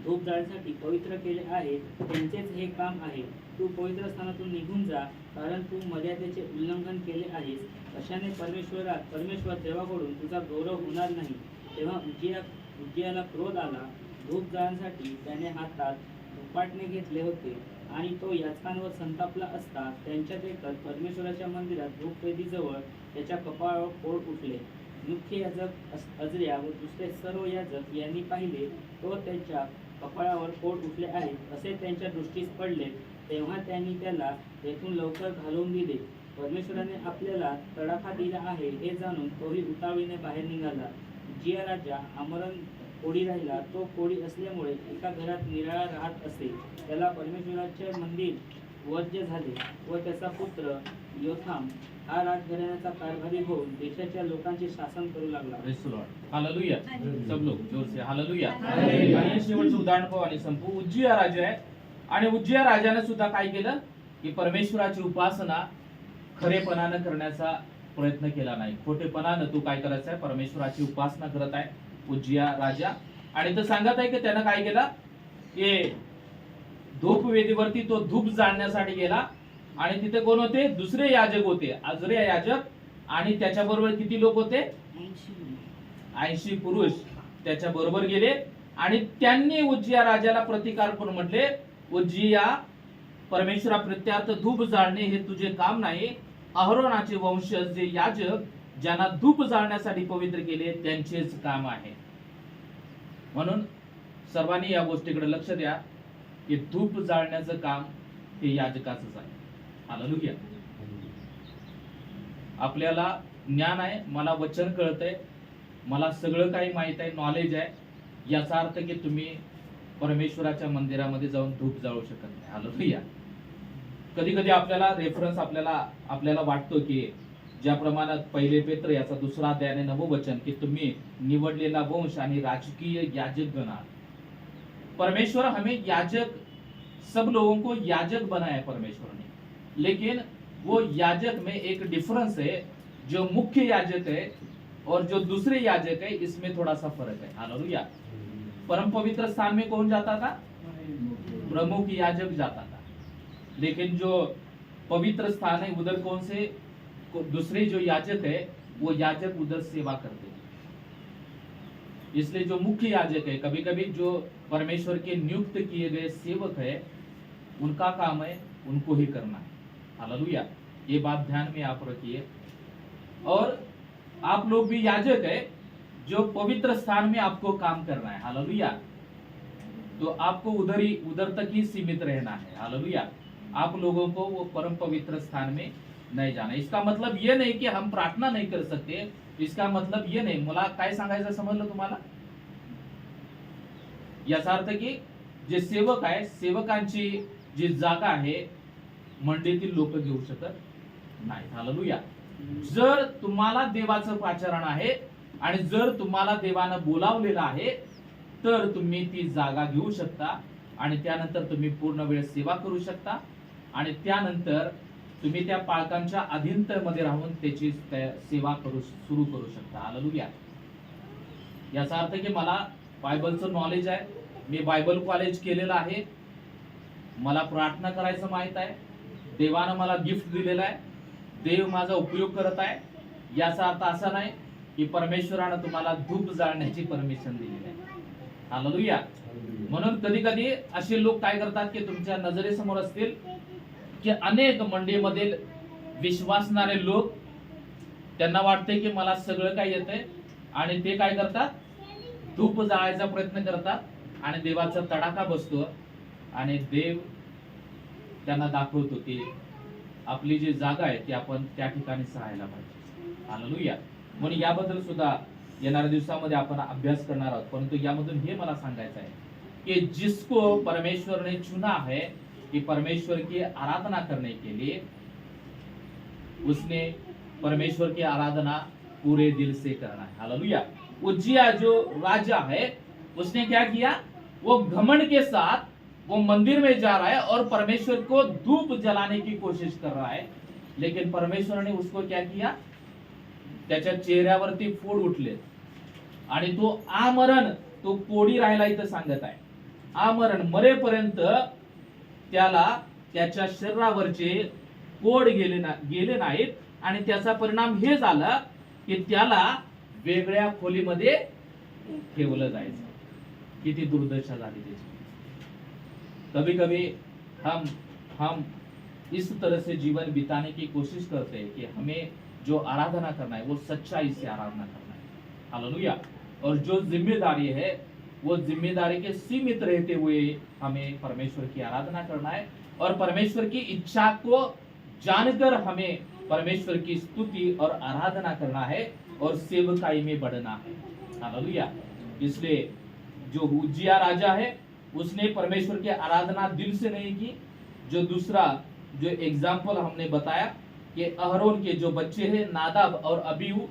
धूप जाळण्यासाठी पवित्र केले आहे त्यांचेच हे काम आहे। तू पवित्र स्थानातून निघून जा, कारण तू मर्यादेचे उल्लंघन केले आहेस। अशाने परमेश्वर देवाकडून तुझा गौरव होणार नाही। तेव्हा उज्जियाला क्रोध आला। धूप जाळण्यासाठी त्याने हातात धुपाटणे घेतले होते आणि तो याजकांवर संतापला असता त्यांच्यात एकच परमेश्वराच्या मंदिरात धूपवेदीजवळ त्याच्या कपाळावर फोड उठले। मुख्य याजक अजर्या व दुसरे सर्व याजक यांनी पाहिले तो त्यांच्या कपाळावर फोड उठले आहेत असे त्यांच्या दृष्टीस पडले। तेव्हा त्यांनी त्याला तेथून लवकर घालवून दिले। परमेश्वराने आपल्याला तडाखा दिला आहे हे जाणून तोही उतावळीने बाहेर निघाला। उज्जिया राजा आमरण कोडी राहिला। तो कोडी असल्यामुळे एका घरात निराळा राहत असे। त्याला परमेश्वराचे मंदिर वर्ज्य झाले व त्याचा पुत्र योथाम हा राजघराण्याचा कारभारी होऊन देशाच्या लोकांचे शासन करू लागला। Praise the Lord. हालेलुया। सब लोग जोर से हालेलुया। आणि शेवटचं उदाहरण पाहू आणि संपू। उज्जिया राजा आहे आणि उज्जिया राजाने सुद्धा काय केलं की परमेश्वराची उपासना खरेपणानं करण्याचा प्रयत्न केला नाही। खोटेपणानं तू काय करायचं आहे, परमेश्वराची उपासना करत आहे उज्जिया राजा। आणि तो सांगत आहे की त्यानं काय केलं की धूप वेदीवरती तो धूप जाळण्यासाठी गेला आणि तिथे कोण होते? दुसरे याजक होते, अजर्या याजक, आणि त्याच्याबरोबर किती लोक होते? 80 पुरुष त्याच्या बरोबर गेले आणि त्यांनी उज्जिया राजाला प्रतिकार करून म्हटले, उज्जिया, परमेश्वरा प्रीत्यर्थ धूप जाळणे हे तुझे काम नाही। अहरोनाचे वंशज जे याजक ज्यांना धूप जाळण्यासाठी पवित्र केले त्यांचेच काम आहे। म्हणून सर्वांनी या गोष्टीकडे लक्ष द्या की धूप जाळण्याचं काम हे याजकाचंच आहे, हालेलुया। आपल्याला ज्ञान आहे, मला वचन कळतंय, मला सगळं काही माहित आहे, नॉलेज आहे, याचा अर्थ की तुम्ही परमेश्वराच्या मंदिरामध्ये जाऊन धूप जाळू शकत नाही, हालेलुया। कधी कधी आपल्याला रेफरन्स आपल्याला वाटतो की ज्या प्रमाणात पहिले पेत्र याचा 2 अध्याय 9 वचन की तुम्ही निवडलेला वंश आणि राजकीय याजक गण आहात। परमेश्वर हमें याजक, सब लोगों को याजक बनाया है परमेश्वर ने, लेकिन वो याजक में एक डिफरेंस है। जो मुख्य याजक है और जो दूसरे याजक है इसमें थोड़ा सा फर्क है, हालेलुया। परम पवित्र स्थान में कौन जाता था? प्रमुख याजक जाता था, लेकिन जो पवित्र स्थान है उधर कौन से दूसरे जो याजक है वो याजक उधर सेवा करते हैं। इसलिए जो मुख्य याजक है, कभी कभी जो परमेश्वर के नियुक्त किए गए सेवक है, उनका काम है उनको ही करना है। हालेलुया, ये बात ध्यान में आप रखिए। और आप लोग भी याजक है जो पवित्र स्थान में आपको काम करना है। हालेलुया, तो आपको उधर तक ही सीमित रहना है। हालेलुया, आप लोगों को वो परम पवित्र स्थान में नहीं जाना। इसका मतलब ये नहीं कि हम प्रार्थना नहीं कर सकते, इसका मतलब ये नाही। मला काय सांगायचं समजलं तुम्हाला? याचा अर्थ की जे सेवक आहे, सेवकांची जी जागा आहे मंडळीतील लोक घेऊ शकत नाही। हालेलुया, जर तुम्हाला देवाचं पाचारण आहे आणि जर तुम्हाला देवानं बोलावलेलं आहे तर तुम्ही ती जागा घेऊ शकता आणि त्यानंतर तुम्ही पूर्ण वेळ सेवा करू शकता आणि त्यानंतर तुम्ही त्या पालकांच्या अधीनतेमध्ये राहून त्याची सेवा सुरू करू शकता। हालेलुया, याचा अर्थ की मला बायबलचं नॉलेज आहे, मी बायबल कॉलेज केलेलं आहे, मला प्रार्थना करायचं माहित आहे, देवानं मला गिफ्ट दिलेलं आहे, देव माझा उपयोग करत आहे। याचा अर्थ असा नाही की परमेश्वरानं तुम्हाला धूप जाळण्याची परमिशन दिलेली आहे। हालेलुया, म्हणून कधी कधी असे लोक काय करतात की तुमच्या नजरेसमोर असतील की अनेक मंडळीमधील विश्वासणारे लोक, त्यांना वाटते की मला सगळं काय येतंय आणि ते काय करतात, धूप जाळायचा प्रयत्न करतात आणि देवाचा तडाखा बसतो आणि देव त्यांना दाखवतो की आपली जी जागा आहे ती आपण त्या ठिकाणी सहायला पाहिजे। हालेलुया, म्हणून याबद्दल सुद्धा येणाऱ्या दिवसामध्ये आपण अभ्यास करणार आहोत। परंतु यामधून हे मला सांगायचं आहे कि जिसको परमेश्वर ने चुना है कि परमेश्वर की आराधना करने के लिए, उसने परमेश्वर की आराधना पूरे दिल से करना है। हालेलुया, उज्जिया जो राजा है उसने क्या किया, वो घमंड के साथ वो मंदिर में जा रहा है और परमेश्वर को धूप जलाने की कोशिश कर रहा है, लेकिन परमेश्वर ने उसको क्या किया, त्याच्या चेहऱ्यावरती फोड उठले आणि तो आमरण, तो कोडी राहिला इथं सांगत आहे, आमरण मरेपर्यंत त्याला त्याच्या शरीरावरचे कोड गेले नाहीत आणि त्याचा परिणाम हे झाला की त्याला वेगळ्या खोलीमध्ये ठेवलं जायचं। किती दुर्दशा झाली त्याची। कभी कभी हम इस तरह से जीवन बिताने की कोशिश करते हैं कि हमें जो आराधना करना है वो सच्चाई से आराधना करना है। हालेलुया, और जो जिम्मेदारी है वो जिम्मेदारी के सीमित रहते हुए हमें परमेश्वर की आराधना करना है और परमेश्वर की इच्छा को जानकर हमें परमेश्वर की स्तुति और आराधना करना है और सेवकाई में बढ़ना है। हालेलुया, इसलिए जो उज्जिया राजा है उसने परमेश्वर की आराधना दिल से नहीं की। जो दूसरा जो एग्जाम्पल हमने बताया कि अहरोन के जो बच्चे हैं नादाब और अबीहू,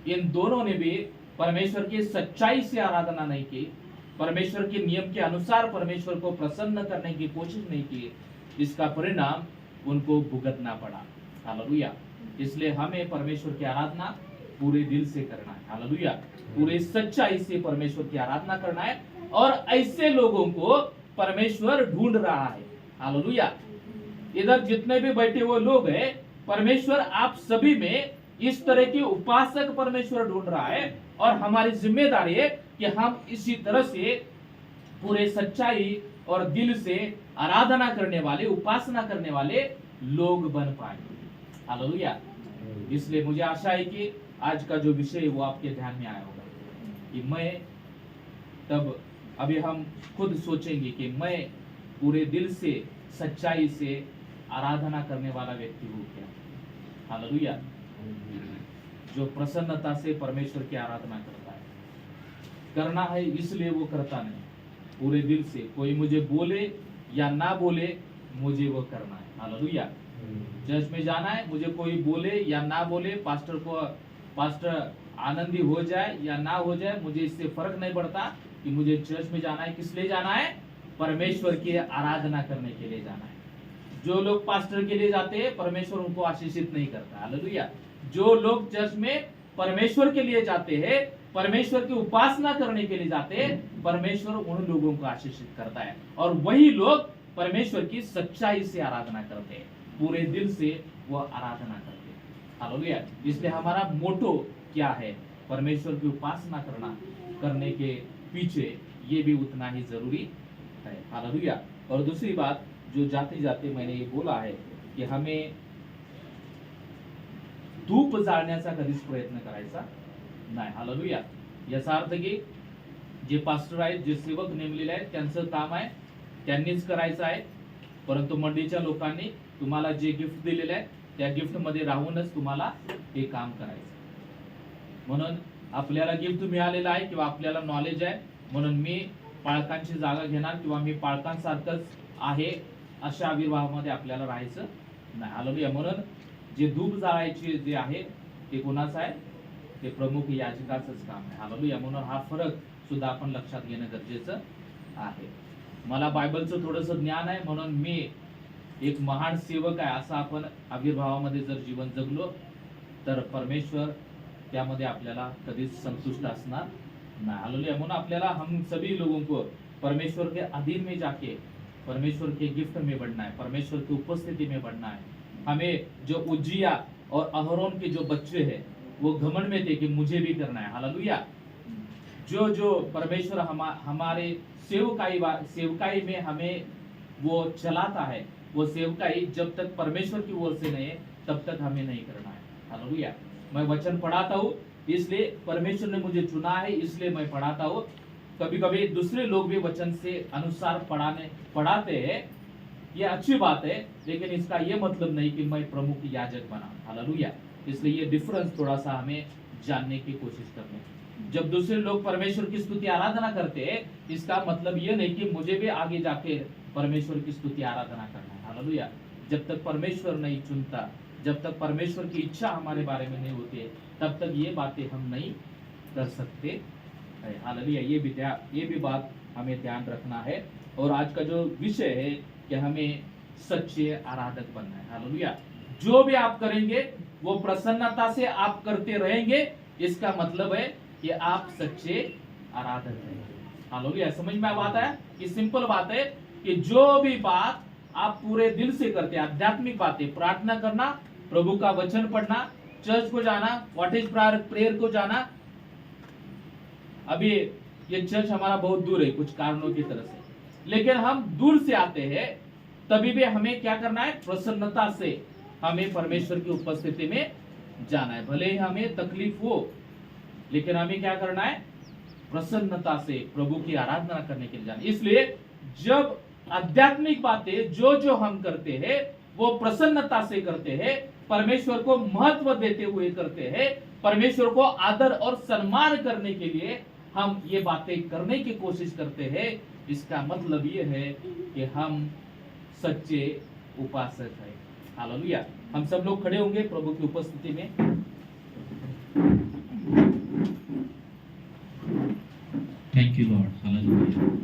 इन दोनों ने भी परमेश्वर की सच्चाई से आराधना नहीं की, परमेश्वर के नियम के अनुसार परमेश्वर को प्रसन्न करने की कोशिश नहीं की, इसका परिणाम उनको भुगतना पड़ा। हालेलुया, इसलिए हमें परमेश्वर की आराधना पूरे दिल से करना है। हालेलुया, पूरे सच्चाई से परमेश्वर की आराधना करना है और ऐसे लोगों को परमेश्वर ढूंढ रहा है। हालेलुया, इधर जितने भी बैठे हुए लोग हैं, परमेश्वर आप सभी में इस तरह के उपासक परमेश्वर ढूंढ रहा है और हमारी जिम्मेदारी है कि हम इसी तरह से पूरे सच्चाई और दिल से आराधना करने वाले, उपासना करने वाले लोग बन पाए। हालेलुया, इसलिए मुझे आशा है कि आज का जो विषय है वो आपके ध्यान में आया होगा कि मैं तब अभी हम खुद सोचेंगे कि मैं पूरे दिल से सच्चाई से आराधना करने वाला व्यक्ति हूँ क्या। हालेलुया, जो प्रसन्नता से परमेश्वर की आराधना करता है, करना है इसलिए वो करता नहीं, पूरे दिल से, कोई मुझे बोले या ना बोले मुझे वो करना है। हालेलुया, चर्च में जाना है, मुझे कोई बोले या ना बोले, पास्टर आनंदी हो जाए या ना हो जाए, मुझे इससे फर्क नहीं पड़ता कि मुझे चर्च में जाना है। किस लिए जाना है? परमेश्वर की आराधना करने के लिए जाना है। जो लोग पास्टर के लिए जाते हैं परमेश्वर उनको आशीषित नहीं करता। हालेलुया, जो लोग चर्च में परमेश्वर के लिए जाते हैं, परमेश्वर की उपासना करने के लिए जाते हैं, परमेश्वर उन लोगों को आशीषित करता है और वही लोग परमेश्वर की सच्चाई से आराधना करते हैं, पूरे दिल से वो आराधना करते हैं। हालेलुया, इसलिए हमारा मोटो क्या है? परमेश्वर की उपासना करना, करने के पीछे ये भी उतना ही जरूरी है। हालेलुया। और दूसरी बात जो जाते जाते मैंने ये बोला है की हमें धूप जाळण्याचा कधीच प्रयत्न करायचा नाही। हालेलुया। याचा अर्थ की जे पास्टर आहेत, जे सेवक नेमलेले आहेत, त्यांचं काम आहे त्यांनीच करायचं आहे, परंतु मंडळीच्या लोकांनी तुम्हाला जे गिफ्ट दिलेले आहे त्या गिफ्ट मध्ये राहूनच तुम्हाला हे काम करायचं। म्हणून आपल्याला गिफ्ट मिळालेलं आहे किंवा आपल्याला नॉलेज आहे, म्हणून मी पालकांची जागा घेणार किंवा मी पालकांसारखंच आहे अशा आविर्भावामध्ये आपल्याला राहायचं नाही। हालेलुया। म्हणून जे धूप जाळायचे जे आहे ते कोणाचं आहे? ते प्रमुख याजकाचंच काम आहे। हालेलुया। म्हणून हा फरक सुद्धा आपण लक्षात घेणं गरजेचं आहे। मला बायबलचं थोडंसं ज्ञान आहे म्हणून मी एक महान सेवक आहे असं आपण आविर्भावामध्ये जर जीवन जगलो तर परमेश्वर त्यामध्ये आपल्याला कधीच संतुष्ट असणार नहीं। हालेलुया। म्हणून आपल्याला हम सभी लोगों को परमेश्वर के अधीन में जाके परमेश्वर के गिफ्ट में बढ़ना है, परमेश्वर की उपस्थिति में बढ़ना है। हमें जो उज्जिया और अहरोन के जो बच्चे हैं वो घमंड में थे कि मुझे भी करना है। हालेलुया। जो जो परमेश्वर हमारे सेवकाई में हमें वो चलाता है, वो सेवकाई जब तक परमेश्वर की ओर से नहीं है तब तक हमें नहीं करना है। हालेलुया। मैं वचन पढ़ाता हूँ इसलिए परमेश्वर ने मुझे चुना है, इसलिए मैं पढ़ाता हूँ। कभी कभी दूसरे लोग भी वचन से अनुसार पढ़ाते हैं, ये अच्छी बात है, लेकिन इसका ये मतलब नहीं कि मैं प्रमुख याजक बना। हालेलुया। इसलिए ये डिफरेंस थोड़ा सा हमें जानने की कोशिश करनी है। जब दूसरे लोग परमेश्वर की स्तुति आराधना करते हैं इसका मतलब ये नहीं कि मुझे भी आगे जाके परमेश्वर की स्तुति आराधना करना है। हालेलुया। जब तक परमेश्वर नहीं चुनता, जब तक परमेश्वर की इच्छा हमारे बारे में नहीं होती है तब तक ये बातें हम नहीं कर सकते। हालेलुया। ये भी बात हमें ध्यान रखना है। और आज का जो विषय है कि हमें सच्चे आराधक बनना है। हालेलुया। जो भी आप करेंगे वो प्रसन्नता से आप करते रहेंगे, इसका मतलब है कि आप सच्चे आराधक हैं। हालेलुया। समझ में बात है कि सिंपल बात है कि जो भी बात आप पूरे दिल से करते हैं, आध्यात्मिक बातें, प्रार्थना करना, प्रभु का वचन पढ़ना, चर्च को जाना, व्हाट इज प्रेयर को जाना। अभी ये चर्च हमारा बहुत दूर है कुछ कारणों की तरह से, लेकिन हम दूर से आते हैं तभी भी हमें क्या करना है? प्रसन्नता से हमें परमेश्वर की उपस्थिति में जाना है। भले ही हमें तकलीफ हो लेकिन हमें क्या करना है? प्रसन्नता से प्रभु की आराधना करने के लिए जाना। इसलिए जब आध्यात्मिक बातें जो जो हम करते हैं वो प्रसन्नता से करते हैं, परमेश्वर को महत्व देते हुए करते हैं, परमेश्वर को आदर और सम्मान करने के लिए हम ये बातें करने की कोशिश करते हैं, इसका मतलब ये है कि हम सच्चे उपासक हैं। हालेलुया। हम सब लोग खड़े होंगे प्रभु की उपस्थिति में। Thank you Lord. हालेलुया।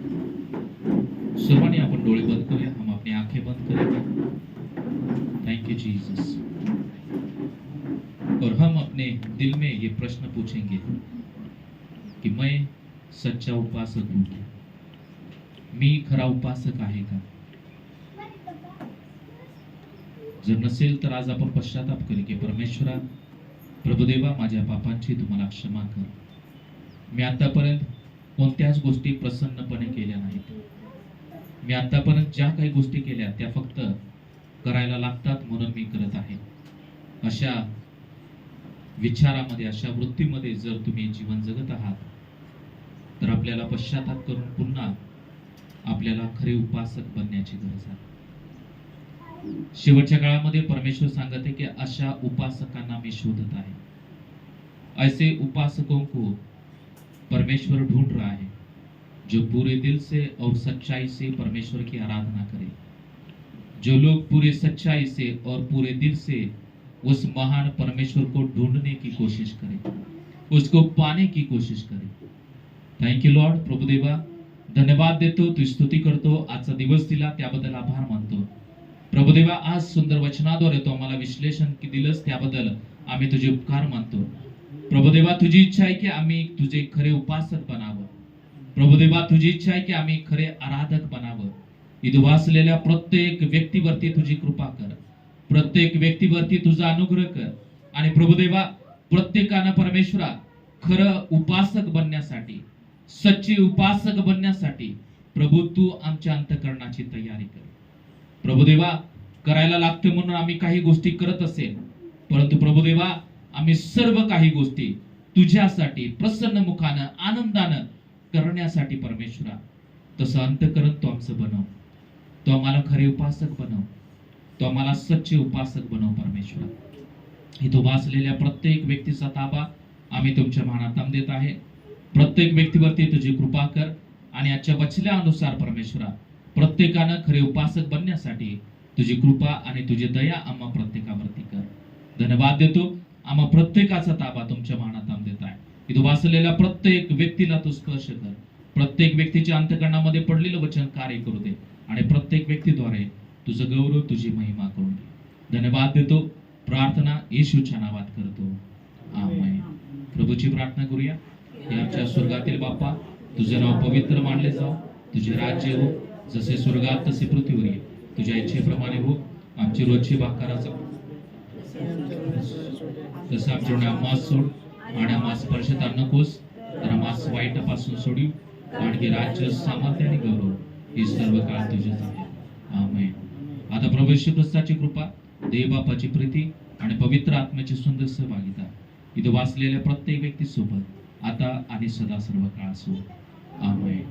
सर्वांनी आपण डोळे बंद करूया, हम अपनी आंखें बंद करेंगे। Thank you Jesus. और हम अपने दिल में ये प्रश्न पूछेंगे कि मैं सच्चा उपासक हूं क्या? मी खरा उपासक आहे का? जर नसेल तर आज आपण पश्चाताप करू की परमेश्वरा, प्रभुदेवा, माझ्या पापांची तुम्हाला क्षमा कर। मी आतापर्यंत कोणत्याच गोष्टी प्रसन्नपणे केल्या नाहीत। मी आतापर्यंत ज्या काही गोष्टी केल्या त्या फक्त करायला लागतात म्हणून मी करत आहे। अशा विचारामध्ये, अशा वृत्तीमध्ये जर तुम्ही जीवन जगत आहात तर आपल्याला पश्चाताप करून पुन्हा आपल्याला खरे उपासक बनण्याची गरज आहे। शेवटच्या काळामध्ये परमेश्वर सांगत है कि अशा उपासकांना मी शोधत आहे। ऐसे उपासकों को परमेश्वर ढूंढ रहा है जो पूरे दिल से और सच्चाई से परमेश्वर की आराधना करे। जो लोग पूरे सच्चाई से और पूरे दिल से उस महान परमेश्वर को ढूंढने की कोशिश करें, उसको पाने की कोशिश करें। Thank you Lord. प्रभुदेवा, धन्यवाद देतो, तू स्तुती करतो, आजचा दिवस दिला त्याबद्दल आभार मानतो। प्रभुदेवा, आज सुंदर वचनाद्वारे तो आम्हाला विश्लेषण दिलंस त्याबद्दल आम्ही तुझे उपकार मानतो। प्रभुदेवा, तुझी इच्छा आहे की आम्ही तुझे खरे उपासक बनावं। प्रभुदेवा, तुझी इच्छा आहे की आम्ही खरे आराधक बनावं। इथं वाचलेल्या प्रत्येक व्यक्तीवरती तुझी कृपा कर, प्रत्येक व्यक्तीवरती तुझा अनुग्रह कर। आणि प्रभुदेवा, प्रत्येकानं परमेश्वरा खरं उपासक बनण्यासाठी सच्चे उपासक बनण्यासाठी प्रभू तू आमच्या अंतःकरणाची तयारी कर. प्रभुदेवा, करायला लागते म्हणून आम्ही काही गोष्टी करत असेल, परंतु प्रभुदेवा आम्ही सर्व काही गोष्टी तुझ्यासाठी प्रसन्न मुखानं आनंदानं करण्यासाठी परमेश्वरा तसं अंतःकरण तू आमचं बनव. तो आम्हाला खरे उपासक बनव. तो आम्हाला सच्चे उपासक बनव परमेश्वरा. इथं वाचलेल्या प्रत्येक व्यक्तीचा ताबा आम्ही तुमच्या मानात देत आहे. प्रत्येक व्यक्तीवरती तुझी कृपा कर आणि आजच्या वचल्यानुसार परमेश्वरा प्रत्येकानं खरे उपासक बनण्यासाठी तुझी कृपा आणि तुझी दया आम्हा प्रत्येकावरती कर. धन्यवाद देतो. आम्हा प्रत्येकाचा ताबा तुमच्या मानात देत आहे. इथं वाचलेल्या प्रत्येक व्यक्तीला तू स्पर्श कर. प्रत्येक व्यक्तीच्या अंतःकरणामध्ये पडलेलं वचन कार्य करू दे आणि प्रत्येक व्यक्तीद्वारे तुझं गौरव तुझी महिमा करून घे. धन्यवाद देतो. प्रार्थना येशूच्या नावात करतो. आमेन. प्रभूची प्रार्थना करूया. हे आमच्या स्वर्गातील बाप्पा, तुझे नाव पवित्र मानले जाओ. तुझे राज्य हो, जसे स्वर्गात तसे पृथ्वीवर ये. तुझ्या इच्छेप्रमाणे हो. आमची रोजची भाकराचा तसं आमच्याकडे आम्हास सोड आणि आम्हास स्पर्शता नकोस, तर आम्हास वाईटापासून सोडू. आणखी राज्य, सामर्थ्य आणि गौरव हे सर्व काळ तुझेच आहे. आमेन. आता प्रभू येशू ख्रिस्ताची कृपा, देव बापाची प्रीती आणि पवित्र आत्म्याची सुंदर सहभागिता इथं वाचलेल्या प्रत्येक व्यक्ती सोबत आता आणि सदा सर्व काळ असो. आमेन.